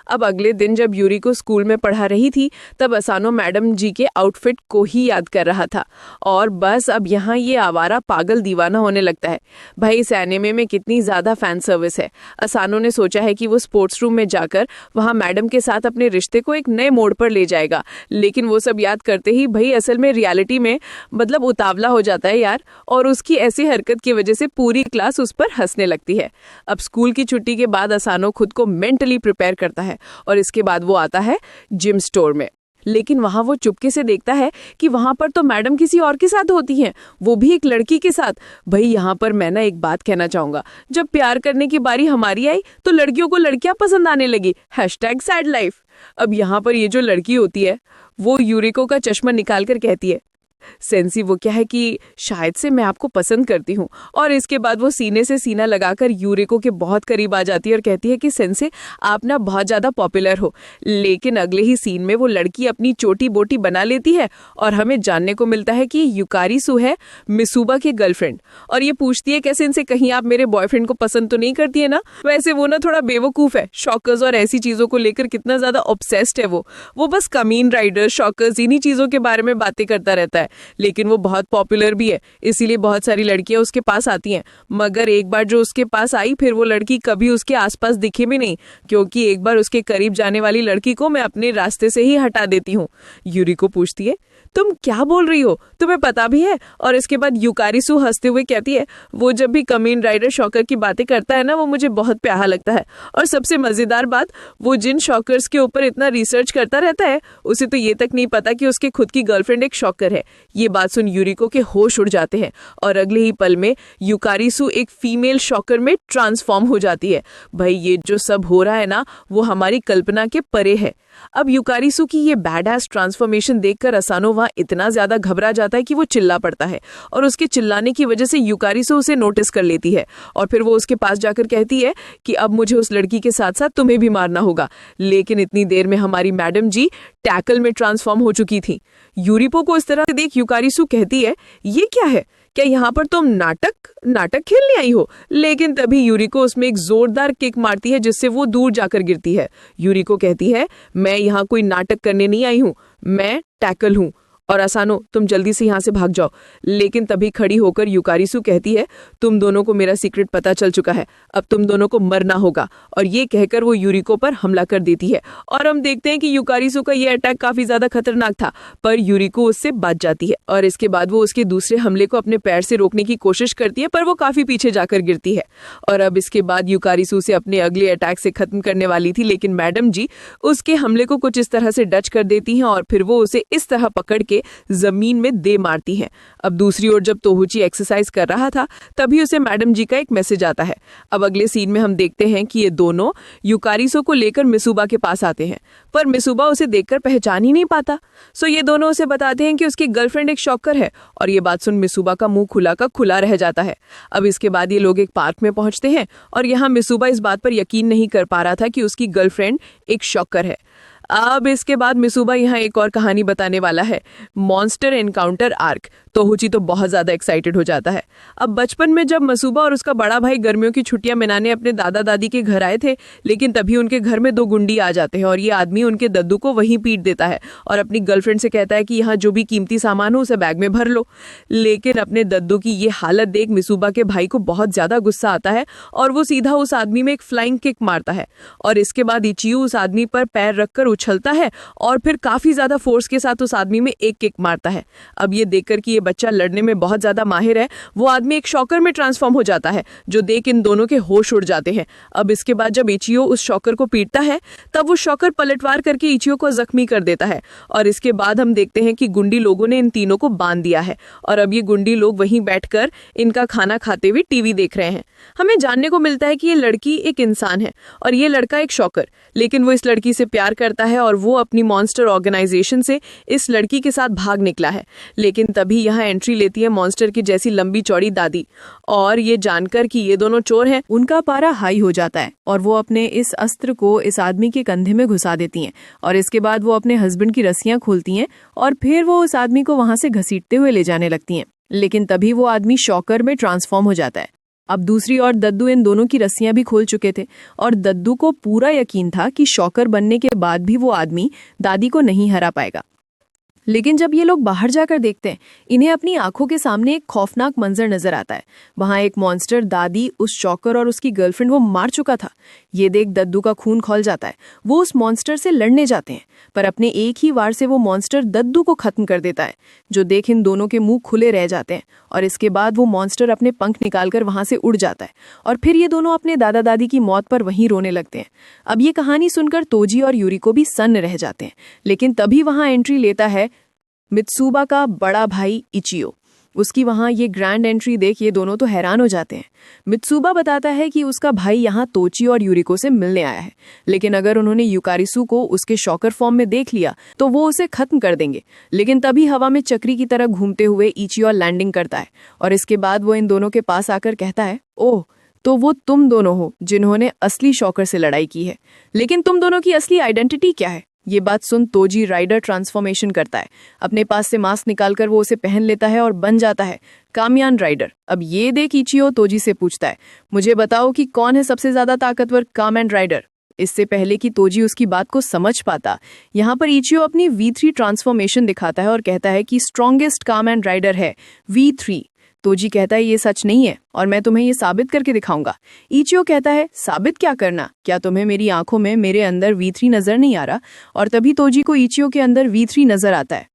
अब अगले दिन जब यूरिको स्कूल में पढ़ा रही थी तब असानो मैडम जी के आउटफिट को ही याद कर रहा था और बस अब यहाँ ये आवारा पागल दीवाना होने लगता है। भाई, इस एनिमे में कितनी ज़्यादा फैन सर्विस है। असानो ने सोचा है कि वो स्पोर्ट्स रूम में जाकर वहाँ मैडम के साथ अपने रिश्ते को एक नए मोड़ पर ले जाएगा, लेकिन वो सब याद करते ही भाई असल में रियलिटी में मतलब उतावला हो जाता है यार, और उसकी ऐसी हरकत की वजह से पूरी क्लास उस पर हंसने लगती है। अब स्कूल की छुट्टी के बाद असानो खुद को मेंटली प्रिपेयर करता है और इसके बाद वो आता है जिम स्टोर में। लेकिन वहां वो चुपके से देखता है कि वहां पर तो मैडम किसी और के साथ होती हैं, वो भी एक लड़की के साथ। भाई यहाँ पर मैं ना एक बात कहना चाहूंगा, जब प्यार करने की बारी हमारी आई तो लड़कियों को लड़कियां पसंद आने लगी। #Sad life. अब यहाँ पर ये जो लड़की होती है वो यूरिको का चश्मा निकाल कर कहती है, सेंसी वो क्या है कि शायद से मैं आपको पसंद करती हूँ। और इसके बाद वो सीने से सीना लगाकर यूरिको के बहुत करीब आ जाती है और कहती है कि सेंसे आप ना बहुत ज़्यादा पॉपुलर हो। लेकिन अगले ही सीन में वो लड़की अपनी चोटी बोटी बना लेती है और हमें जानने को मिलता है कि युकारिसु है मिसुबा की गर्लफ्रेंड। और ये पूछती है कैसे इनसे कहीं आप मेरे बॉयफ्रेंड को पसंद तो नहीं करती है ना। वैसे वो ना थोड़ा बेवकूफ़ है, शॉकर्स और ऐसी चीज़ों को लेकर कितना ज़्यादा ऑब्सेस्ड है वो बस कमीन राइडर शॉकर्स इन्हीं चीज़ों के बारे में बातें करता रहता है। लेकिन वो बहुत पॉपुलर भी है, इसीलिए बहुत सारी लड़कियां उसके पास आती हैं। मगर एक बार जो उसके पास आई फिर वो लड़की कभी उसके आसपास दिखे भी नहीं, क्योंकि एक बार उसके करीब जाने वाली लड़की को मैं अपने रास्ते से ही हटा देती हूँ। यूरिको पूछती है तुम क्या बोल रही हो, तुम्हें पता भी है? और इसके बाद युकारिसु हंसते हुए कहती है वो जब भी कमीन राइडर शॉकर की बातें करता है ना वो मुझे बहुत प्यारा लगता है। और सबसे मजेदार बात, वो जिन शॉकर्स के ऊपर इतना रिसर्च करता रहता है उसे तो ये तक नहीं पता कि उसके खुद की गर्लफ्रेंड एक शॉकर है। ये बात सुन यूरिको के होश उड़ जाते हैं और अगले ही पल में युकारिसु एक फीमेल शॉकर में ट्रांसफॉर्म हो जाती है। भाई ये जो सब हो रहा है ना वो हमारी कल्पना के परे है। अब युकारिसु की ये बैड-एस ट्रांसफॉर्मेशन देखकर असानो वहां इतना ज्यादा घबरा जाता है कि वो चिल्ला पड़ता है और उसके चिल्लाने की वजह से युकारिसु उसे नोटिस कर लेती है और फिर वो उसके पास जाकर कहती है कि अब मुझे उस लड़की के साथ साथ तुम्हें भी मारना होगा। लेकिन इतनी देर में हमारी मैडम जी टैकल में ट्रांसफॉर्म हो चुकी थी। यूरिको को इस तरह से देख युकारिसु कहती है ये क्या है, क्या यहाँ पर तुम नाटक खेलने आई हो? लेकिन तभी यूरिको उसमें एक जोरदार किक मारती है जिससे वो दूर जाकर गिरती है। यूरिको कहती है मैं यहाँ कोई नाटक करने नहीं आई हूँ, मैं टैकल हूँ और असानो तुम जल्दी से यहाँ से भाग जाओ। लेकिन तभी खड़ी होकर युकारिसु कहती है तुम दोनों को मेरा सीक्रेट पता चल चुका है, अब तुम दोनों को मरना होगा। और ये कहकर वो यूरिको पर हमला कर देती है और हम देखते हैं कि युकारिसु का ये अटैक काफी ज्यादा खतरनाक था पर यूरिको उससे बच जाती है। और इसके बाद वो उसके दूसरे हमले को अपने पैर से रोकने की कोशिश करती है पर वो काफी पीछे जाकर गिरती है। और अब इसके बाद युकारिसु उसे अपने अगले अटैक से खत्म करने वाली थी, लेकिन मैडम जी उसके हमले को कुछ इस तरह से डच कर देती हैं और फिर वो उसे इस तरह पकड़ के जमीन में दे मारती हैं। अब दूसरी ओर जब तोहुची एक्सरसाइज कर रहा था तभी उसे मैडम जी का एक मैसेज आता है। अब अगले सीन में हम देखते हैं कि ये दोनों युकारिसु को लेकर मिसुबा के पास आते हैं पर मिसुबा उसे देखकर पहचान ही नहीं पाता। सो ये दोनों उसे बताते हैं कि उसकी गर्लफ्रेंड एक शॉकर है और ये बात सुन मिसुबा का मुंह खुला का खुला रह जाता है। अब इसके बाद ये लोग एक पार्क में पहुंचते हैं और यहाँ मिसुबा इस बात पर यकीन नहीं कर पा रहा था कि उसकी गर्लफ्रेंड एक शॉकर है। अब इसके बाद मिसुबा यहाँ एक और कहानी बताने वाला है, मॉन्स्टर एनकाउंटर आर्क। तोहुची तो बहुत ज्यादा एक्साइटेड हो जाता है। अब बचपन में जब मिसुबा और उसका बड़ा भाई गर्मियों की छुट्टियां मनाने अपने दादा दादी के घर आए थे, लेकिन तभी उनके घर में 2 गुंडी आ जाते हैं और ये आदमी उनके दद्दू को वहीं पीट देता है और अपनी गर्लफ्रेंड से कहता है कि यहाँ जो भी कीमती सामान हो उसे बैग में भर लो। लेकिन अपने दद्दू की ये हालत देख मिसुबा के भाई को बहुत ज्यादा गुस्सा आता है और वो सीधा उस आदमी में एक फ्लाइंग किक मारता है और इसके बाद इचियो उस आदमी पर पैर रखकर उछलता है और फिर काफी ज्यादा फोर्स के साथ उस आदमी में एक किक मारता है। अब ये देखकर कि ये बच्चा लड़ने में बहुत ज्यादा माहिर है, वो आदमी एक शॉकर में ट्रांसफॉर्म हो जाता है जो देख इन दोनों के होश उड़ जाते हैं। अब इसके बाद जब इचियो उस शॉकर को पीटता है तब वो शॉकर पलटवार करके इचियो को जख्मी कर देता है और इसके बाद हम देखते हैं कि गुंडी लोगों ने इन तीनों को बांध दिया है और अब ये गुंडी लोग वहीं बैठकर इनका खाना खाते हुए टीवी देख रहे हैं। हमें जानने को मिलता है कि ये लड़की एक इंसान है और ये लड़का एक शॉकर, लेकिन वो इस लड़की से प्यार करता है और वो अपनी मॉन्स्टर ऑर्गेनाइजेशन से इस लड़की के साथ भाग निकला है। लेकिन तभी यहाँ एंट्री लेती है मॉन्स्टर की जैसी लंबी चौड़ी दादी और ये जानकर कि ये दोनों चोर हैं उनका पारा हाई हो जाता है और वो अपने इस अस्त्र को इस आदमी के कंधे में घुसा देती हैं और इसके बाद वो अपने हस्बैंड की रस्सियां खोलती हैं और फिर वो उस आदमी को वहां से घसीटते हुए ले जाने लगती हैं। लेकिन तभी वो आदमी शॉकर में ट्रांसफॉर्म हो जाता है। अब दूसरी ओर दद्दू इन दोनों की रस्सियां भी खोल चुके थे और दद्दू को पूरा यकीन था कि शॉकर बनने के बाद भी वो आदमी दादी को नहीं हरा पाएगा। लेकिन जब ये लोग बाहर जाकर देखते हैं, इन्हें अपनी आंखों के सामने एक खौफनाक मंजर नजर आता है। वहां एक मॉन्स्टर दादी, उस शॉकर और उसकी गर्लफ्रेंड वो मार चुका था। ये देख दद्दू का खून खौल जाता है। वो उस मॉन्स्टर से लड़ने जाते हैं, पर अपने एक ही वार से वो मॉन्स्टर दद्दू को खत्म कर देता है, जो देख इन दोनों के मुंह खुले रह जाते हैं। और इसके बाद वो मॉन्स्टर अपने पंख निकालकर वहां से उड़ जाता है और फिर ये दोनों अपने दादा दादी की मौत पर वहीं रोने लगते हैं। अब ये कहानी सुनकर तोजी और यूरिको भी सन्न रह जाते हैं, लेकिन तभी वहां एंट्री लेता है मित्सुबा का बड़ा भाई इचियो। उसकी वहां ये ग्रैंड एंट्री देख ये दोनों तो हैरान हो जाते हैं। मित्सुबा बताता है कि उसका भाई यहाँ तोची और यूरिको से मिलने आया है, लेकिन अगर उन्होंने युकारिसु को उसके शॉकर फॉर्म में देख लिया तो वो उसे खत्म कर देंगे। लेकिन तभी हवा में चक्री की तरह घूमते हुए इचियो लैंडिंग करता है और इसके बाद वो इन दोनों के पास आकर कहता है, ओह, तो वो तुम दोनों हो जिन्होंने असली शॉकर से लड़ाई की है। लेकिन तुम दोनों की असली आइडेंटिटी क्या है? ये बात सुन तोजी राइडर ट्रांसफॉर्मेशन करता है। अपने पास से मास्क निकालकर वो उसे पहन लेता है और बन जाता है कामयान राइडर। अब ये देख इचियो तोजी से पूछता है, मुझे बताओ कि कौन है सबसे ज्यादा ताकतवर कामयान राइडर। इससे पहले कि तोजी उसकी बात को समझ पाता, यहाँ पर इचियो अपनी V3 ट्रांसफॉर्मेशन दिखाता है और कहता है कि स्ट्रॉन्गेस्ट कामयान राइडर है V3। तोजी कहता है ये सच नहीं है और मैं तुम्हें ये साबित करके दिखाऊंगा। इचियो कहता है साबित क्या करना? क्या तुम्हें मेरी आंखों में मेरे अंदर V3 नजर नहीं आ रहा? और तभी तोजी को इचियो के अंदर V3 नजर आता है।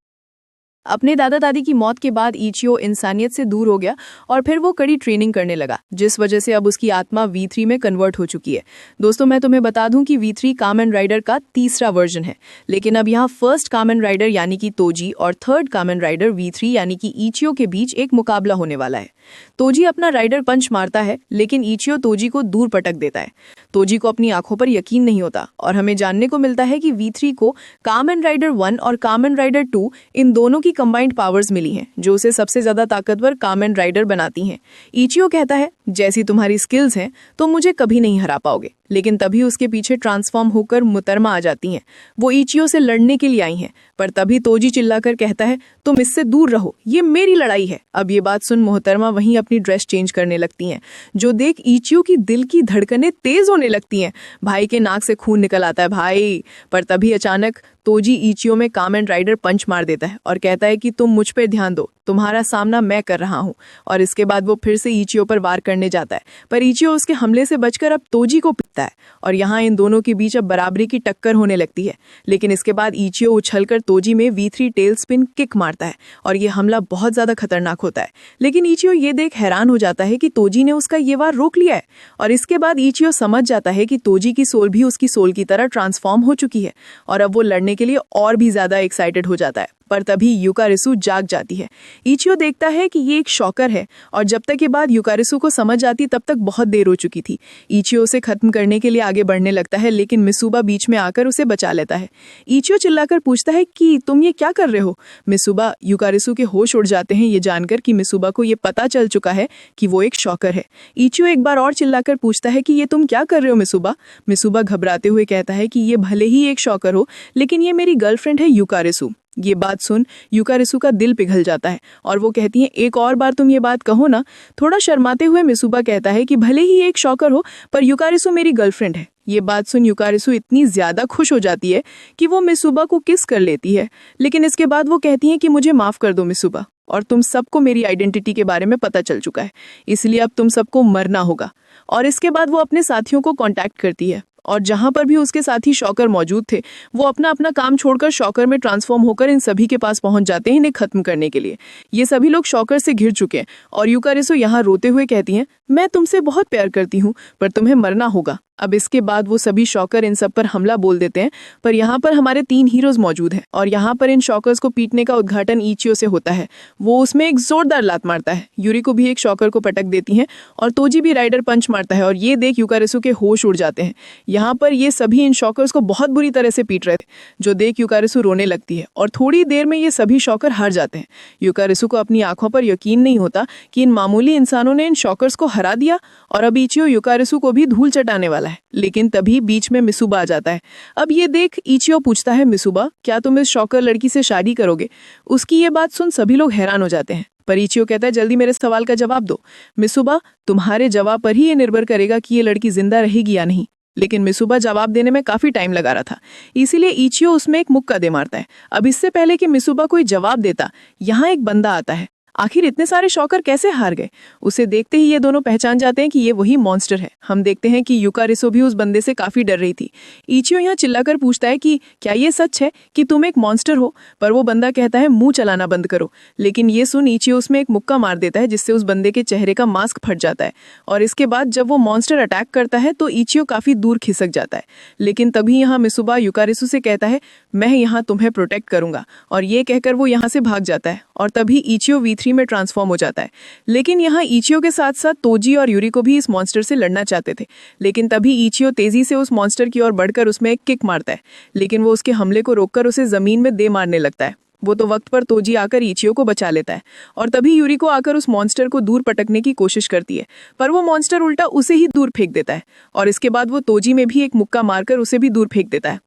अपने दादा दादी की मौत के बाद इचियो इंसानियत से दूर हो गया और फिर वो कड़ी ट्रेनिंग करने लगा, जिस वजह से अब उसकी आत्मा V3 में कन्वर्ट हो चुकी है। दोस्तों, मैं तुम्हें बता दूं कि V3 कामन राइडर का तीसरा वर्जन है, लेकिन अब यहाँ फर्स्ट कामन राइडर यानी कि तोजी और थर्ड कामन राइडर V3 यानी कि इचियो के बीच एक मुकाबला होने वाला है। तोजी अपना राइडर पंच मारता है, लेकिन इचियो तोजी को दूर पटक देता है। तोजी को अपनी आंखों पर यकीन नहीं होता और हमें जानने को मिलता है कि V3 को कामन राइडर 1 और कामन राइडर 2 इन दोनों की कंबाइंड पावर्स मिली हैं, जो उसे सबसे ज्यादा ताकतवर कामन राइडर बनाती हैं। इचियो कहता है, जैसी तुम्हारी स्किल्स हैं तो मुझे कभी नहीं हरा पाओगे। लेकिन तभी उसके पीछे ट्रांसफॉर्म होकर मुतरमा आ जाती हैं। वो इचियो से लड़ने के लिए आई हैं, पर तभी तोजी चिल्लाकर कहता है, तुम इससे दूर रहो, ये मेरी लड़ाई है। अब ये बात सुन मोहतरमा वहीं अपनी ड्रेस चेंज करने लगती हैं, जो देख इचियो की दिल की धड़कनें तेज होने लगती हैं। भाई के नाक से खून निकल आता है भाई। पर तभी अचानक तोजी इचियो में कामन राइडर पंच मार देता है और कहता है कि तुम मुझ पर ध्यान दो, तुम्हारा सामना मैं कर रहा हूँ। और इसके बाद वो फिर से इचियो पर वार करने जाता है, पर इचियो उसके हमले से बचकर अब तोजी को पीटता है और यहाँ इन दोनों के बीच अब बराबरी की टक्कर होने लगती है। लेकिन इसके बाद इचियो उछलकर तोजी में V3 टेल स्पिन किक मारता है और ये हमला बहुत ज्यादा खतरनाक होता है। लेकिन इचियो ये देख हैरान हो जाता है कि तोजी ने उसका ये वार रोक लिया है। और इसके बाद इचियो समझ जाता है कि तोजी की सोल भी उसकी सोल की तरह ट्रांसफॉर्म हो चुकी है और अब वो लड़ने के लिए और भी ज्यादा एक्साइटेड हो जाता है। पर तभी युकारिसु जाग जाती है। इचियो देखता है कि ये एक शॉकर है और जब तक ये बात युकारिसु को समझ आती तब तक बहुत देर हो चुकी थी। इचियो उसे खत्म करने के लिए आगे बढ़ने लगता है, लेकिन मिसुबा बीच में आकर उसे बचा लेता है। इचियो चिल्लाकर पूछता है कि तुम ये क्या कर रहे हो? मिसुबा युकारिसु के होश उड़ जाते हैं ये जानकर कि मिसुबा को ये पता चल चुका है कि वो एक शॉकर है। इचियो एक बार और चिल्लाकर पूछता है कि ये तुम क्या कर रहे हो मिसुबा? मिसुबा घबराते हुए कहता है कि ये भले ही एक शॉकर हो, लेकिन ये मेरी गर्लफ्रेंड है युकारिसु। ये बात सुन युकारिसु का दिल पिघल जाता है और वो कहती है, एक और बार तुम ये बात कहो ना। थोड़ा शर्माते हुए मिसुबा कहता है कि भले ही एक शॉकर हो, पर युकारिसु मेरी गर्लफ्रेंड है। ये बात सुन युकारिसु इतनी ज्यादा खुश हो जाती है कि वो मिसुबा को किस कर लेती है। लेकिन इसके बाद वो कहती है कि मुझे माफ कर दो मिसुबा, और तुम सबको मेरी आइडेंटिटी के बारे में पता चल चुका है, इसलिए अब तुम सबको मरना होगा। और इसके बाद वो अपने साथियों को कांटेक्ट करती है और जहां पर भी उसके साथी शॉकर मौजूद थे वो अपना अपना काम छोड़कर शॉकर में ट्रांसफॉर्म होकर इन सभी के पास पहुंच जाते हैं इन्हें खत्म करने के लिए। ये सभी लोग शॉकर से घिर चुके हैं और युकारिसु यहाँ रोते हुए कहती हैं, मैं तुमसे बहुत प्यार करती हूँ, पर तुम्हें मरना होगा। अब इसके बाद वो सभी शॉकर इन सब पर हमला बोल देते हैं, पर यहाँ पर हमारे 3 हीरोज मौजूद हैं और यहाँ पर इन शॉकर्स को पीटने का उद्घाटन इचियो से होता है। वो उसमें एक जोरदार लात मारता है। यूरिको भी एक शॉकर को पटक देती है और तोजी भी राइडर पंच मारता है और ये देख युकारिसु के होश उड़ जाते हैं। यहाँ पर ये सभी इन शॉकर्स को बहुत बुरी तरह से पीट रहे थे, जो देख युकारिसु रोने लगती है और थोड़ी देर में ये सभी शॉकर हार जाते हैं। युकारिसु को अपनी आंखों पर यकीन नहीं होता कि इन मामूली इंसानों ने इन शॉकर्स को हरा दिया और अब इचियो युकारिसु को भी धूल चटाने वाला है। लेकिन तभी बीच में मिसुबा आ जाता है। अब ये देख इचियो पूछता है, मिसुबा क्या तुम इस शॉकर लड़की से शादी करोगे? उसकी ये बात सुन सभी लोग हैरान हो जाते हैं, पर इचियो कहता है, जल्दी मेरे सवाल का जवाब दो। मिसुबा, तुम्हारे जवाब पर ही ये निर्भर करेगा कि ये लड़की जिंदा रहेगी या नहीं। लेकिन मिसुबा जवाब देने में काफी टाइम लगा रहा था, इसीलिए इचियो उसमें एक मुक्का दे मारता है। अब इससे पहले कि मिसुबा कोई जवाब देता, यहाँ एक बंदा आता है। आखिर इतने सारे शॉकर कैसे हार गए? उसे देखते ही ये दोनों पहचान जाते हैं कि ये वही मॉन्स्टर है। हम देखते हैं कि युकारिसो भी उस बंदे से काफी डर रही थी। इचियो यहाँ चिल्लाकर पूछता है कि क्या ये सच है कि तुम एक मॉन्स्टर हो? पर वो बंदा कहता है मुंह चलाना बंद करो। लेकिन ये सुन इचियो उसमें एक मुक्का मार देता है, जिससे उस बंदे के चेहरे का मास्क फट जाता है। और इसके बाद जब वो मॉन्स्टर अटैक करता है तो इचियो काफी दूर खिसक जाता है। लेकिन तभी यहाँ मिसुबा युकारिसो से कहता है मैं यहाँ तुम्हें प्रोटेक्ट करूंगा, और ये कहकर वो यहाँ से भाग जाता है। और तभी इचियो V3 में ट्रांसफॉर्म हो जाता है। लेकिन यहाँ इचियो के साथ साथ तोजी और यूरी को भी इस मॉन्स्टर से लड़ना चाहते थे। लेकिन तभी इचियो तेजी से उस मॉन्स्टर की ओर बढ़कर उसमें एक किक मारता है, लेकिन वो उसके हमले को रोककर उसे जमीन में दे मारने लगता है। वो तो वक्त पर तोजी आकर इचियो को बचा लेता है, और तभी यूरी को आकर उस मॉन्स्टर को दूर पटकने की कोशिश करती है, पर वो मॉन्स्टर उल्टा उसे ही दूर फेंक देता है। और इसके बाद वो तोजी में भी एक मुक्का मारकर उसे भी दूर फेंक देता है।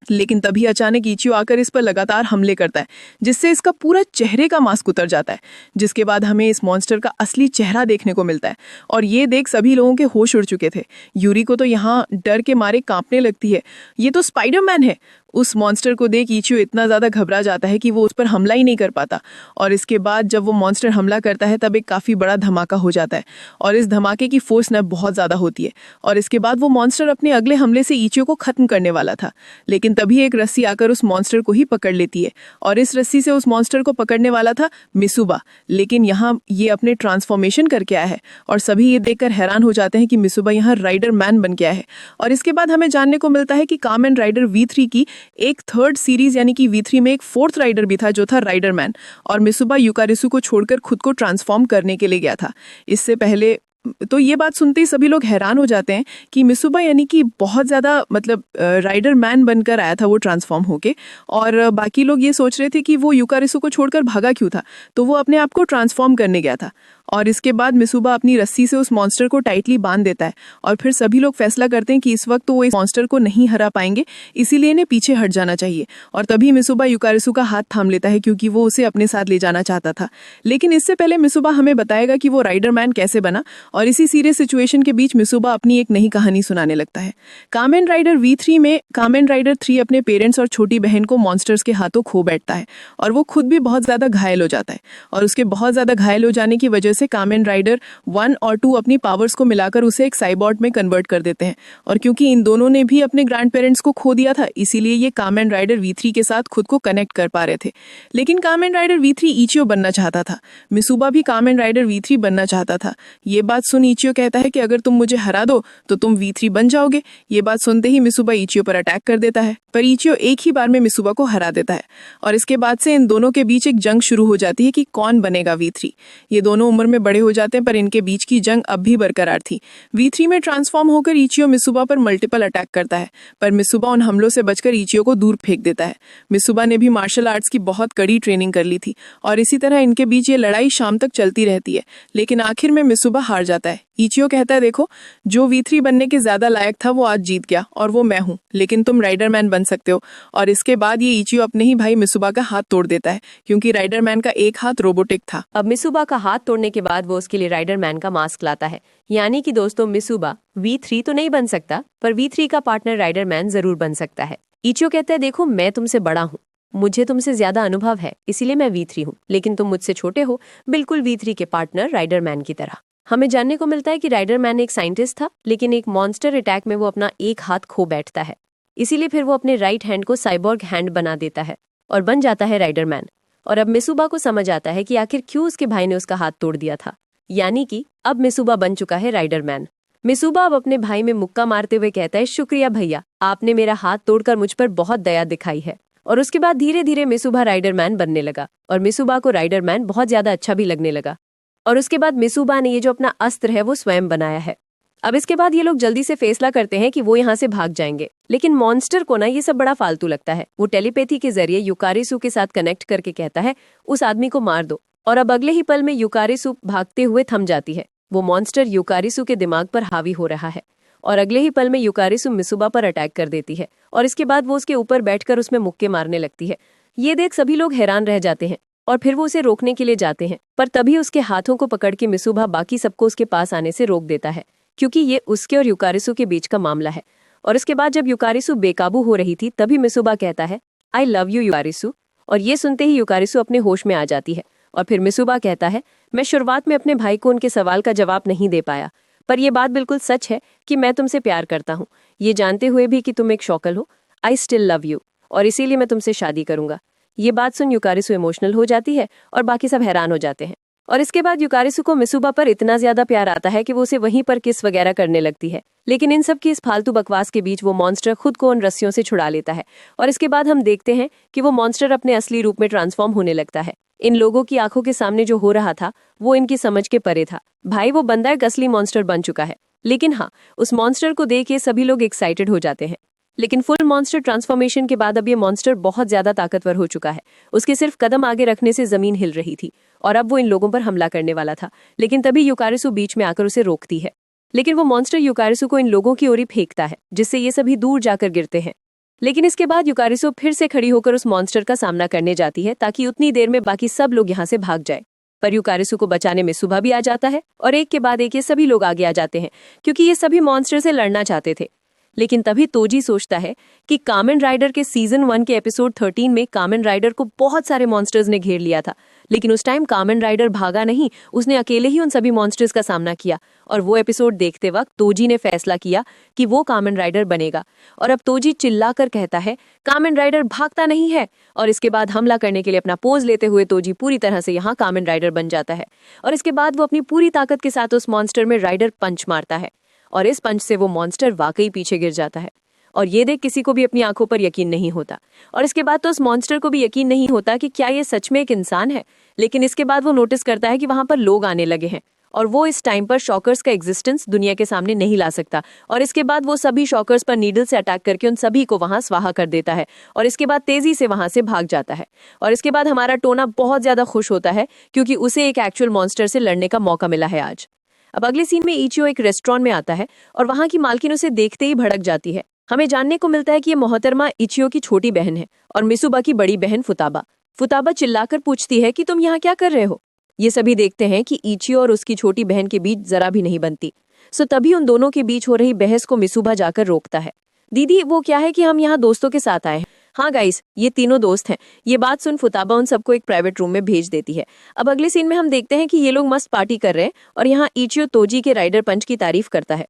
लेकिन तभी अचानक इचियो आकर इस पर लगातार हमले करता है, जिससे इसका पूरा चेहरे का मास्क उतर जाता है। जिसके बाद हमें इस मॉन्स्टर का असली चेहरा देखने को मिलता है, और ये देख सभी लोगों के होश उड़ चुके थे। यूरी को तो यहाँ डर के मारे कांपने लगती है, ये तो स्पाइडरमैन है। उस मॉन्स्टर को देख इचियो इतना ज़्यादा घबरा जाता है कि वो उस पर हमला ही नहीं कर पाता। और इसके बाद जब वो मॉन्स्टर हमला करता है तब एक काफ़ी बड़ा धमाका हो जाता है, और इस धमाके की फोर्स न बहुत ज़्यादा होती है। और इसके बाद वो मॉन्स्टर अपने अगले हमले से इचियो को ख़त्म करने वाला था, लेकिन तभी एक रस्सी आकर उस मॉन्स्टर को ही पकड़ लेती है, और इस रस्सी से उस मॉन्स्टर को पकड़ने वाला था मिसुबा। लेकिन यहाँ ये अपने ट्रांसफॉर्मेशन करके आया है, और सभी ये देखकर हैरान हो जाते हैं कि मिसुबा यहाँ राइडर मैन बन गया है। और इसके बाद हमें जानने को मिलता है कि कामेन राइडर V3 की एक थर्ड सीरीज यानी कि V3 में एक फोर्थ राइडर भी था, जो था राइडर मैन, और मिसुबा युकारिसु को छोड़कर खुद को ट्रांसफॉर्म करने के लिए गया था। इससे पहले तो ये बात सुनते ही सभी लोग हैरान हो जाते हैं कि मिसुबा यानी कि बहुत ज़्यादा राइडर मैन बनकर आया था वो ट्रांसफॉर्म होके, और बाकी लोग ये सोच रहे थे कि वो युकारिसु को छोड़कर भागा क्यों था, तो वो अपने आप को ट्रांसफॉर्म करने गया था। और इसके बाद मिसुबा अपनी रस्सी से उस मॉन्स्टर को टाइटली बांध देता है, और फिर सभी लोग फैसला करते हैं कि इस वक्त तो वो इस मॉन्स्टर को नहीं हरा पाएंगे, इसीलिए इन्हें पीछे हट जाना चाहिए। और तभी मिसुबा युकारिसु का हाथ थाम लेता है, क्योंकि वो उसे अपने साथ ले जाना चाहता था। लेकिन इससे पहले मिसुबा हमें बताएगा कि वो राइडर मैन कैसे बना, और इसी सीरियस सिचुएशन के बीच मिसुबा अपनी एक नई कहानी सुनाने लगता है। कामेन राइडर V3 में कामेन राइडर 3 अपने पेरेंट्स और छोटी बहन को मॉन्स्टर्स के हाथों खो बैठता है, और वो खुद भी बहुत ज्यादा घायल हो जाता है। और उसके बहुत ज्यादा घायल हो जाने की वजह से कामेन राइडर 1 और 2 अपनी पावर्स को मिलाकर उसे एक साइबॉट में कन्वर्ट कर देते हैं। और क्योंकि इन दोनों ने भी अपने ग्रैंड पेरेंट्स को खो दिया था, इसीलिए ये कामेन राइडर V3 के साथ खुद को कनेक्ट कर पा रहे थे। लेकिन कामेन राइडर V3 इचियो बनना चाहता था, मिसुबा भी कामेन राइडर V3 बनना चाहता था। ये बात सुन इचियो कहता है कि अगर तुम मुझे हरा दो तो तुम V3 बन जाओगे। ये बात सुनते ही मिसुबा इचियो पर अटैक कर देता है, पर इचियो एक ही बार में मिसुबा को हरा देता है। और इसके बाद से इन दोनों के बीच एक जंग शुरू हो जाती है कि कौन बनेगा V3। ये दोनों उम्र में बड़े हो जाते हैं, पर इनके बीच की जंग अब भी बरकरार थी। V3 में ट्रांसफॉर्म होकर इचियो मिसुबा पर मल्टीपल अटैक करता है, पर मिसुबा उन हमलों से बचकर इचियो को दूर फेंक देता है। मिसुबा ने भी मार्शल आर्ट्स की बहुत कड़ी ट्रेनिंग कर ली थी, और इसी तरह इनके बीच ये लड़ाई शाम तक चलती रहती है। लेकिन आखिर में मिसुबा हार जाता है। इचियो कहता है देखो, जो V3 बनने के ज्यादा लायक था वो आज जीत गया, और वो मैं हूँ, लेकिन तुम राइडर मैन बन सकते हो। और इसके बाद ये इचियो अपने ही भाई मिसुबा का हाथ तोड़ देता है, क्योंकि राइडर मैन का एक हाथ रोबोटिक था। अब मिसुबा का हाथ तोड़ने के बाद वो उसके लिए राइडर मैन का मास्क लाता है। यानी कि दोस्तों, मिसुबा V3 तो नहीं बन सकता, पर V3 का पार्टनर राइडर मैन जरूर बन सकता है। इचियो कहता है देखो, मैं तुमसे बड़ा हूँ, मुझे तुमसे ज्यादा अनुभव है, इसीलिए मैं V3 हूँ, लेकिन तुम मुझसे छोटे हो, बिल्कुल V3 के पार्टनर राइडर मैन की तरह। हमें जानने को मिलता है कि राइडर मैन एक साइंटिस्ट था, लेकिन एक मॉन्स्टर अटैक में वो अपना एक हाथ खो बैठता है। इसीलिए फिर वो अपने राइट हैंड को साइबॉर्ग हैंड बना देता है और बन जाता है राइडर मैन। और अब मिसुबा को समझ आता है कि आखिर क्यों उसके भाई ने उसका हाथ तोड़ दिया था, यानी कि अब मिसुबा बन चुका है राइडर मैन। मिसुबा अब अपने भाई में मुक्का मारते हुए कहता है, शुक्रिया भैया, आपने मेरा हाथ तोड़कर मुझ पर बहुत दया दिखाई है। और उसके बाद धीरे धीरे मिसुबा राइडर मैन बनने लगा, और मिसुबा को राइडर मैन बहुत ज्यादा अच्छा भी लगने लगा। और उसके बाद मिसुबा ने ये जो अपना अस्त्र है वो स्वयं बनाया है। अब इसके बाद ये लोग जल्दी से फैसला करते हैं कि वो यहाँ से भाग जाएंगे, लेकिन मॉन्स्टर को ना ये सब बड़ा फालतू लगता है। वो टेलीपैथी के जरिए युकारिसु के साथ कनेक्ट करके कहता है, उस आदमी को मार दो। और अब अगले ही पल में युकारिसु भागते हुए थम जाती है। वो मॉन्स्टर युकारिसु के दिमाग पर हावी हो रहा है, और अगले ही पल में युकारिसु मिसुबा पर अटैक कर देती है, और इसके बाद वो उसके ऊपर बैठकर उसमें मुक्के मारने लगती है। ये देख सभी लोग हैरान रह जाते हैं, और फिर वो उसे रोकने के लिए जाते हैं, पर तभी उसके हाथों को पकड़ के मिसुबा बाकी सबको उसके पास आने से रोक देता है, क्योंकि ये उसके और युकारिसु के बीच का मामला है। और इसके बाद जब युकारिसु बेकाबू हो रही थी तभी मिसुबा कहता है आई लव यू युकारिसु, और ये सुनते ही युकारिसु अपने होश में आ जाती है। और फिर मिसुबा कहता है मैं शुरुआत में अपने भाई को उनके सवाल का जवाब नहीं दे पाया, पर यह बात बिल्कुल सच है कि मैं तुमसे प्यार करता हूँ, ये जानते हुए भी कि तुम एक शौकल हो। आई स्टिल लव यू, और इसीलिए मैं तुमसे शादी करूंगा। ये बात सुन युकारिसु इमोशनल हो जाती है और बाकी सब हैरान हो जाते हैं। और इसके बाद युकारिसु को मिसुबा पर इतना ज्यादा प्यार आता है कि वो उसे वहीं पर किस वगैरह करने लगती है। लेकिन इन सब की इस फालतू बकवास के बीच वो मॉन्स्टर खुद को उन रस्सियों से छुड़ा लेता है और इसके बाद हम देखते हैं कि वो मॉन्स्टर अपने असली रूप में ट्रांसफॉर्म होने लगता है। इन लोगों की आंखों के सामने जो हो रहा था वो इनकी समझ के परे था। भाई वो बंदा एक असली मॉन्स्टर बन चुका है। लेकिन हाँ, उस मॉन्स्टर को देख के सभी लोग एक्साइटेड हो जाते हैं। लेकिन फुल मॉन्स्टर ट्रांसफॉर्मेशन के बाद अब ये मॉन्स्टर बहुत ज्यादा ताकतवर हो चुका है। उसके सिर्फ कदम आगे रखने से जमीन हिल रही थी और अब वो इन लोगों पर हमला करने वाला था। लेकिन तभी युकारिसु बीच में आकर उसे रोकती है। लेकिन वो मॉन्स्टर युकारिसु को इन लोगों की ओर ही फेंकता है, जिससे ये सभी दूर जाकर गिरते हैं। लेकिन इसके बाद युकारिसु फिर से खड़ी होकर उस मॉन्स्टर का सामना करने जाती है ताकि उतनी देर में बाकी सब लोग यहाँ से भाग जाए। पर युकारिसु को बचाने मिसुबा भी आ जाता है और एक के बाद एक ये सभी लोग आगे आ जाते हैं क्योंकि ये सभी मॉन्स्टर से लड़ना चाहते थे। लेकिन तभी तोजी सोचता है कि कामेन राइडर के सीजन 1 के एपिसोड 13 में कामेन राइडर को बहुत सारे मॉन्स्टर्स ने घेर लिया था। लेकिन उस टाइम कामेन राइडर भागा नहीं, उसने अकेले ही उन सभी मॉन्स्टर्स का सामना किया। और वो एपिसोड देखते वक्त तोजी ने फैसला किया कि वो कामेन राइडर बनेगा। और अब तोजी चिल्लाकर कहता है कामेन राइडर भागता नहीं है, और इसके बाद हमला करने के लिए अपना पोज लेते हुए तोजी पूरी तरह से यहाँ कामेन राइडर बन जाता है। और इसके बाद वो अपनी पूरी ताकत के साथ उस मॉन्स्टर में राइडर पंच मारता है और इस पंच से वो मॉन्स्टर वाकई पीछे गिर जाता है। और ये देख किसी को भी अपनी आंखों पर यकीन नहीं होता। और इसके बाद तो उस मॉन्स्टर को भी यकीन नहीं होता कि क्या ये सच में एक इंसान है। लेकिन इसके बाद वो नोटिस करता है कि वहां पर लोग आने लगे हैं और वो इस टाइम पर शॉकर्स का एग्जिस्टेंस दुनिया के सामने नहीं ला सकता। और इसके बाद वो सभी शॉकर्स पर नीडल से अटैक करके उन सभी को वहां स्वाहा कर देता है और इसके बाद तेजी से वहां से भाग जाता है। और इसके बाद हमारा टोना बहुत ज्यादा खुश होता है क्योंकि उसे एक एक्चुअल मॉन्स्टर से लड़ने का मौका मिला है आज। अब अगले सीन में इचियो एक रेस्टोरेंट में आता है और वहां की मालकिन उसे देखते ही भड़क जाती है। हमें जानने को मिलता है कि ये मोहतरमा इचियो की छोटी बहन है और मिसुबा की बड़ी बहन फुताबा। फुताबा चिल्लाकर पूछती है कि तुम यहाँ क्या कर रहे हो। ये सभी देखते हैं कि इचियो और उसकी छोटी बहन के बीच जरा भी नहीं बनती। सो तभी उन दोनों के बीच हो रही बहस को मिसुबा जाकर रोकता है। दीदी, वो क्या है कि हम यहाँ दोस्तों के साथ आए हैं। हाँ गाइस, ये तीनों दोस्त हैं। ये बात सुन फुताबा उन सबको एक प्राइवेट रूम में भेज देती है। अब अगले सीन में हम देखते हैं कि ये लोग मस्त पार्टी कर रहे हैं और यहाँ इचियो तोजी के राइडर पंच की तारीफ करता है।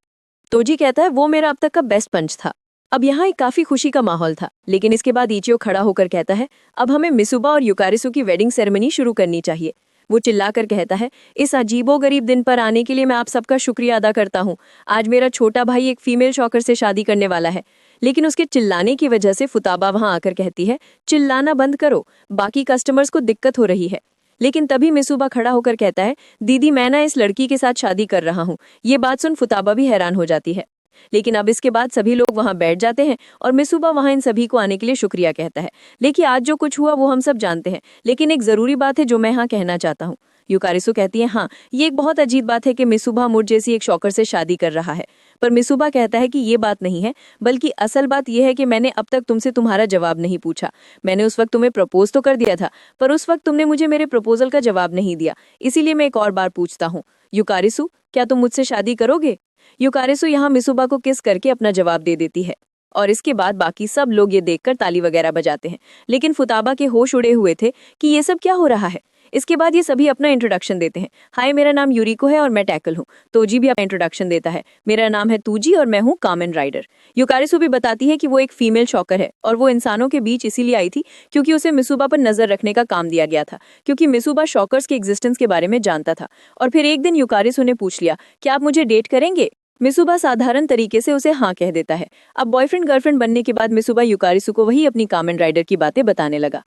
तोजी कहता है वो मेरा अब तक का बेस्ट पंच था। अब यहाँ एक काफी खुशी का माहौल था। लेकिन इसके बाद इचियो खड़ा होकर कहता है अब हमें मिसुबा और युकारिसु की वेडिंग सेरेमनी शुरू करनी चाहिए। वो चिल्लाकर कहता है इस अजीबोगरीब दिन पर आने के लिए मैं आप सबका शुक्रिया अदा करता हूँ। आज मेरा छोटा भाई एक फीमेल शॉकर से शादी करने वाला है। लेकिन उसके चिल्लाने की वजह से फुताबा वहां आकर कहती है चिल्लाना बंद करो, बाकी कस्टमर्स को दिक्कत हो रही है। लेकिन तभी मिसुबा खड़ा होकर कहता है दीदी, मैं ना इस लड़की के साथ शादी कर रहा हूँ। ये बात सुन फुताबा भी हैरान हो जाती है। लेकिन अब इसके बाद सभी लोग वहां बैठ जाते हैं और मिसुबा वहां इन सभी को आने के लिए शुक्रिया कहता है। लेकिन आज जो कुछ हुआ वो हम सब जानते हैं, लेकिन एक जरूरी बात है जो मैं यहाँ कहना चाहता हूँ। युकारिसु कहती है हाँ, ये एक बहुत अजीब बात है कि मिसुबा मुझ जैसी एक शॉकर से शादी कर रहा है। पर मिसुबा कहता है कि ये बात नहीं है, बल्कि असल बात यह है कि मैंने अब तक तुमसे तुम्हारा जवाब नहीं पूछा। मैंने उस वक्त तुम्हें प्रपोज तो कर दिया था, पर उस वक्त तुमने मुझे मेरे प्रपोजल का जवाब नहीं दिया। इसीलिए मैं एक और बार पूछता हूँ, युकारिसु, क्या तुम मुझसे शादी करोगे? युकारिसु यहाँ मिसुबा को किस करके अपना जवाब दे देती है और इसके बाद बाकी सब लोग ये देखकर ताली वगैरह बजाते हैं। लेकिन फुताबा के होश उड़े हुए थे कि ये सब क्या हो रहा है। इसके बाद ये सभी अपना इंट्रोडक्शन देते हैं। हाय, मेरा नाम यूरिको है और मैं टैकल हूँ। तोजी भी अपना इंट्रोडक्शन देता है। मेरा नाम है तूजी और मैं हूँ कामेन राइडर। युकारिसु भी बताती है कि वो एक फीमेल शॉकर है और वो इंसानों के बीच इसीलिए आई थी क्योंकि उसे मिसुबा पर नजर रखने का काम दिया गया था, क्योंकि मिसुबा शॉकर्स के एग्जिस्टेंस के बारे में जानता था। और फिर एक दिन युकारिसु ने पूछ लिया क्या आप मुझे डेट करेंगे। मिसुबा साधारण तरीके से उसे हाँ कह देता है। अब बॉयफ्रेंड गर्लफ्रेंड बनने के बाद मिसुबा युकारिसु को वही अपनी कामेन राइडर की बातें बताने लगा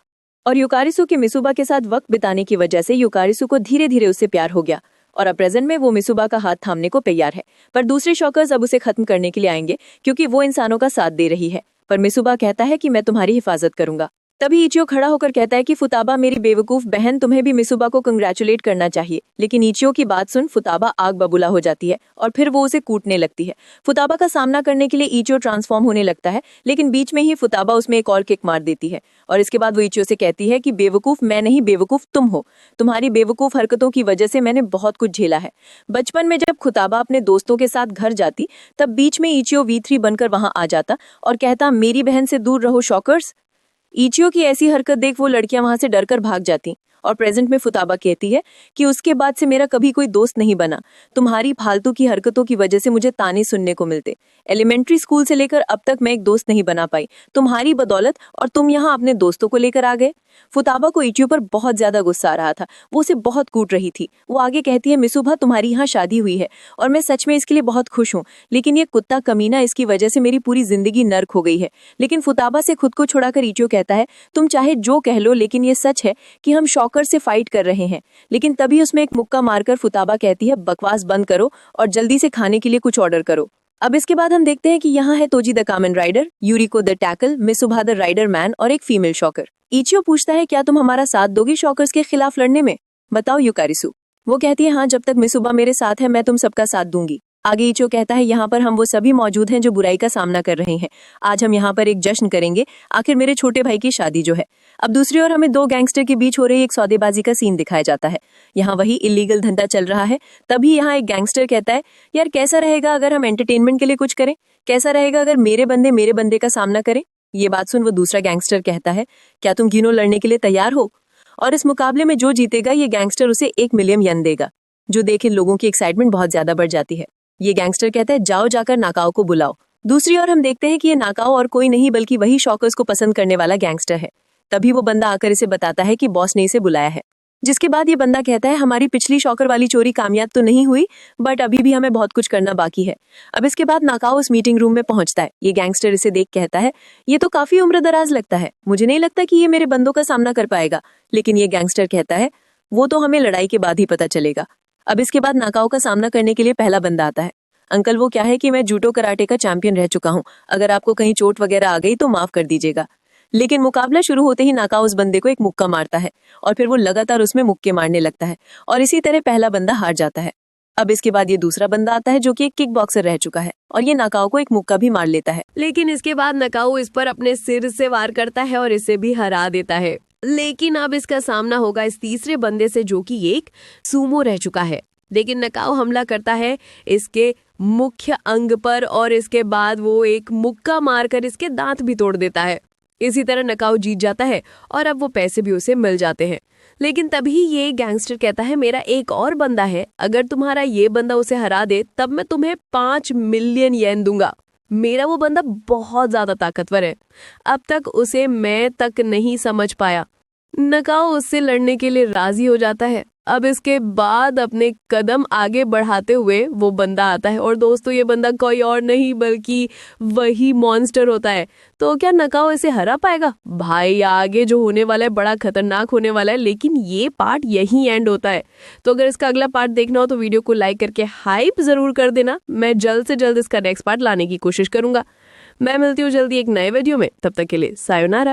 और युकारिसु के मिसुबा के साथ वक्त बिताने की वजह से युकारिसु को धीरे धीरे उससे प्यार हो गया और अब प्रेजेंट में वो मिसुबा का हाथ थामने को तैयार है। पर दूसरे शॉकर्स अब उसे खत्म करने के लिए आएंगे क्योंकि वो इंसानों का साथ दे रही है। पर मिसुबा कहता है कि मैं तुम्हारी हिफाजत करूंगा। तभी इचियो खड़ा होकर कहता है कि फुताबा मेरी बेवकूफ बहन, तुम्हें भी मिसुबा को कंग्रेचुलेट करना चाहिए। लेकिन इचियो की बात सुन फुताबा आग बबूला हो जाती है और फिर वो उसे कूटने लगती है। फुताबा का सामना करने के लिए इचियो ट्रांसफॉर्म होने लगता है, लेकिन बीच में ही फुताबा उसमें एक और किक मार देती है और इसके बाद वो इचियो से कहती है कि बेवकूफ मैं नहीं, बेवकूफ तुम हो। तुम्हारी बेवकूफ हरकतों की वजह से मैंने बहुत कुछ झेला है। बचपन में जब फुताबा अपने दोस्तों के साथ घर जाती तब बीच में इचियो V3 बनकर वहां आ जाता और कहता मेरी बहन से दूर रहो शॉकर्स। इचियो की ऐसी हरकत देख वो लड़कियां वहां से डरकर भाग जाती और प्रेजेंट में फुताबा कहती है कि उसके बाद से मेरा कभी कोई दोस्त नहीं बना। तुम्हारी फालतू की हरकतों की वजह से मुझे ताने सुनने को मिलते। एलिमेंट्री स्कूल से लेकर अब तक मैं एक दोस्त नहीं बना पाई तुम्हारी बदौलत, और तुम यहाँ अपने दोस्तों को लेकर आ गए। फुताबा को इचियो पर बहुत ज्यादा गुस्सा आ रहा था, वो उसे बहुत कूट रही थी। वो आगे कहती है मिसुबा तुम्हारी यहाँ शादी हुई है और मैं सच में इसके लिए बहुत खुश हूँ, लेकिन ये कुत्ता कमीना इसकी वजह से मेरी पूरी जिंदगी नर्क हो गई है। लेकिन फुताबा से खुद को छुड़ाकर इचियो कहता है तुम चाहे जो कह लो, लेकिन ये सच है कि हम शॉकर से फाइट कर रहे हैं। लेकिन तभी उसमें एक मुक्का मारकर फुताबा कहती है बकवास बंद करो और जल्दी से खाने के लिए कुछ ऑर्डर करो। अब इसके बाद हम देखते हैं कि यहाँ है Toji the Kamen rider, Yuriko the tackle, Misuba the rider man और एक फीमेल शॉकर। इचियो पूछता है क्या तुम हमारा साथ दोगी शॉकर्स के खिलाफ लड़ने में? बताओ युकारिसु। वो कहती है हाँ, जब तक मिसुबा मेरे साथ है मैं तुम सबका साथ दूंगी। आगे इचियो कहता है यहाँ पर हम वो सभी मौजूद हैं जो बुराई का सामना कर रहे हैं। आज हम यहाँ पर एक जश्न करेंगे, आखिर मेरे छोटे भाई की शादी जो है। अब दूसरी ओर हमें दो गैंगस्टर के बीच हो रही एक सौदेबाजी का सीन दिखाया जाता है। यहाँ वही इलीगल धंधा चल रहा है। तभी यहाँ एक गैंगस्टर कहता है यार कैसा रहेगा अगर हम एंटरटेनमेंट के लिए कुछ करें, कैसा रहेगा अगर मेरे बंदे का सामना करें। ये बात सुन वो दूसरा गैंगस्टर कहता है क्या तुम तीनों लड़ने के लिए तैयार हो? और इस मुकाबले में जो जीतेगा ये गैंगस्टर उसे 1 मिलियन येन देगा, जो देख इन लोगों की एक्साइटमेंट बहुत ज्यादा बढ़ जाती है। ये गैंगस्टर कहता है जाओ जाकर नाकाओ को बुलाओ। दूसरी ओर हम देखते हैं कि ये नाकाओ और कोई नहीं बल्कि वही शॉकर्स को पसंद करने वाला गैंगस्टर है। तभी वो बंदा आकर इसे बताता है कि बॉस ने इसे बुलाया है, जिसके बाद ये बंदा कहता है हमारी पिछली शॉकर वाली चोरी कामयाब तो नहीं हुई, बट अभी भी हमें बहुत कुछ करना बाकी है। अब इसके बाद नाकाओ उस मीटिंग रूम में पहुंचता है। ये गैंगस्टर इसे देख कहता है ये तो काफी उम्रदराज लगता है, मुझे नहीं लगता कि ये मेरे बंदों का सामना कर पाएगा। लेकिन ये गैंगस्टर कहता है वो तो हमें लड़ाई के बाद ही पता चलेगा। अब इसके बाद नाकाओ का सामना करने के लिए पहला बंदा आता है। अंकल वो क्या है कि मैं जूडो कराटे का चैंपियन रह चुका हूँ, अगर आपको कहीं चोट वगैरह आ गई तो माफ कर दीजिएगा। लेकिन मुकाबला शुरू होते ही नाकाओ उस बंदे को एक मुक्का मारता है और फिर वो लगातार उसमें मुक्के मारने लगता है और इसी तरह पहला बंदा हार जाता है। अब इसके बाद ये दूसरा बंदा आता है जो कि एक किक बॉक्सर रह चुका है और ये नाकाओ को एक मुक्का भी मार लेता है। लेकिन इसके बाद नकाओ इस पर अपने सिर से वार करता है और इसे भी हरा देता है। लेकिन अब इसका सामना होगा इस तीसरे बंदे से जो कि एक सूमो रह चुका है। लेकिन नकाओ हमला करता है इसके मुख्य अंग पर और इसके बाद वो एक मुक्का मारकर इसके दांत भी तोड़ देता है। इसी तरह नकाओ जीत जाता है और अब वो पैसे भी उसे मिल जाते हैं। लेकिन तभी ये गैंगस्टर कहता है मेरा एक और बंदा है, अगर तुम्हारा ये बंदा उसे हरा दे तब मैं तुम्हें 5 मिलियन येन दूंगा। मेरा वो बंदा बहुत ज्यादा ताकतवर है, अब तक उसे मैं तक नहीं समझ पाया। नकाओ उससे लड़ने के लिए राजी हो जाता है। अब इसके बाद अपने कदम आगे बढ़ाते हुए वो बंदा आता है और दोस्तों ये बंदा कोई और नहीं बल्कि वही मॉन्स्टर होता है। तो क्या नकाओ इसे हरा पाएगा? भाई आगे जो होने वाला है बड़ा खतरनाक होने वाला है, लेकिन ये पार्ट यहीं एंड होता है। तो अगर इसका अगला पार्ट देखना हो तो वीडियो को लाइक करके हाइप जरूर कर देना। मैं जल्द से जल्द इसका नेक्स्ट पार्ट लाने की कोशिश करूंगा। मैं मिलती हूँ जल्दी एक नए वीडियो में, तब तक के लिए सायोनारा।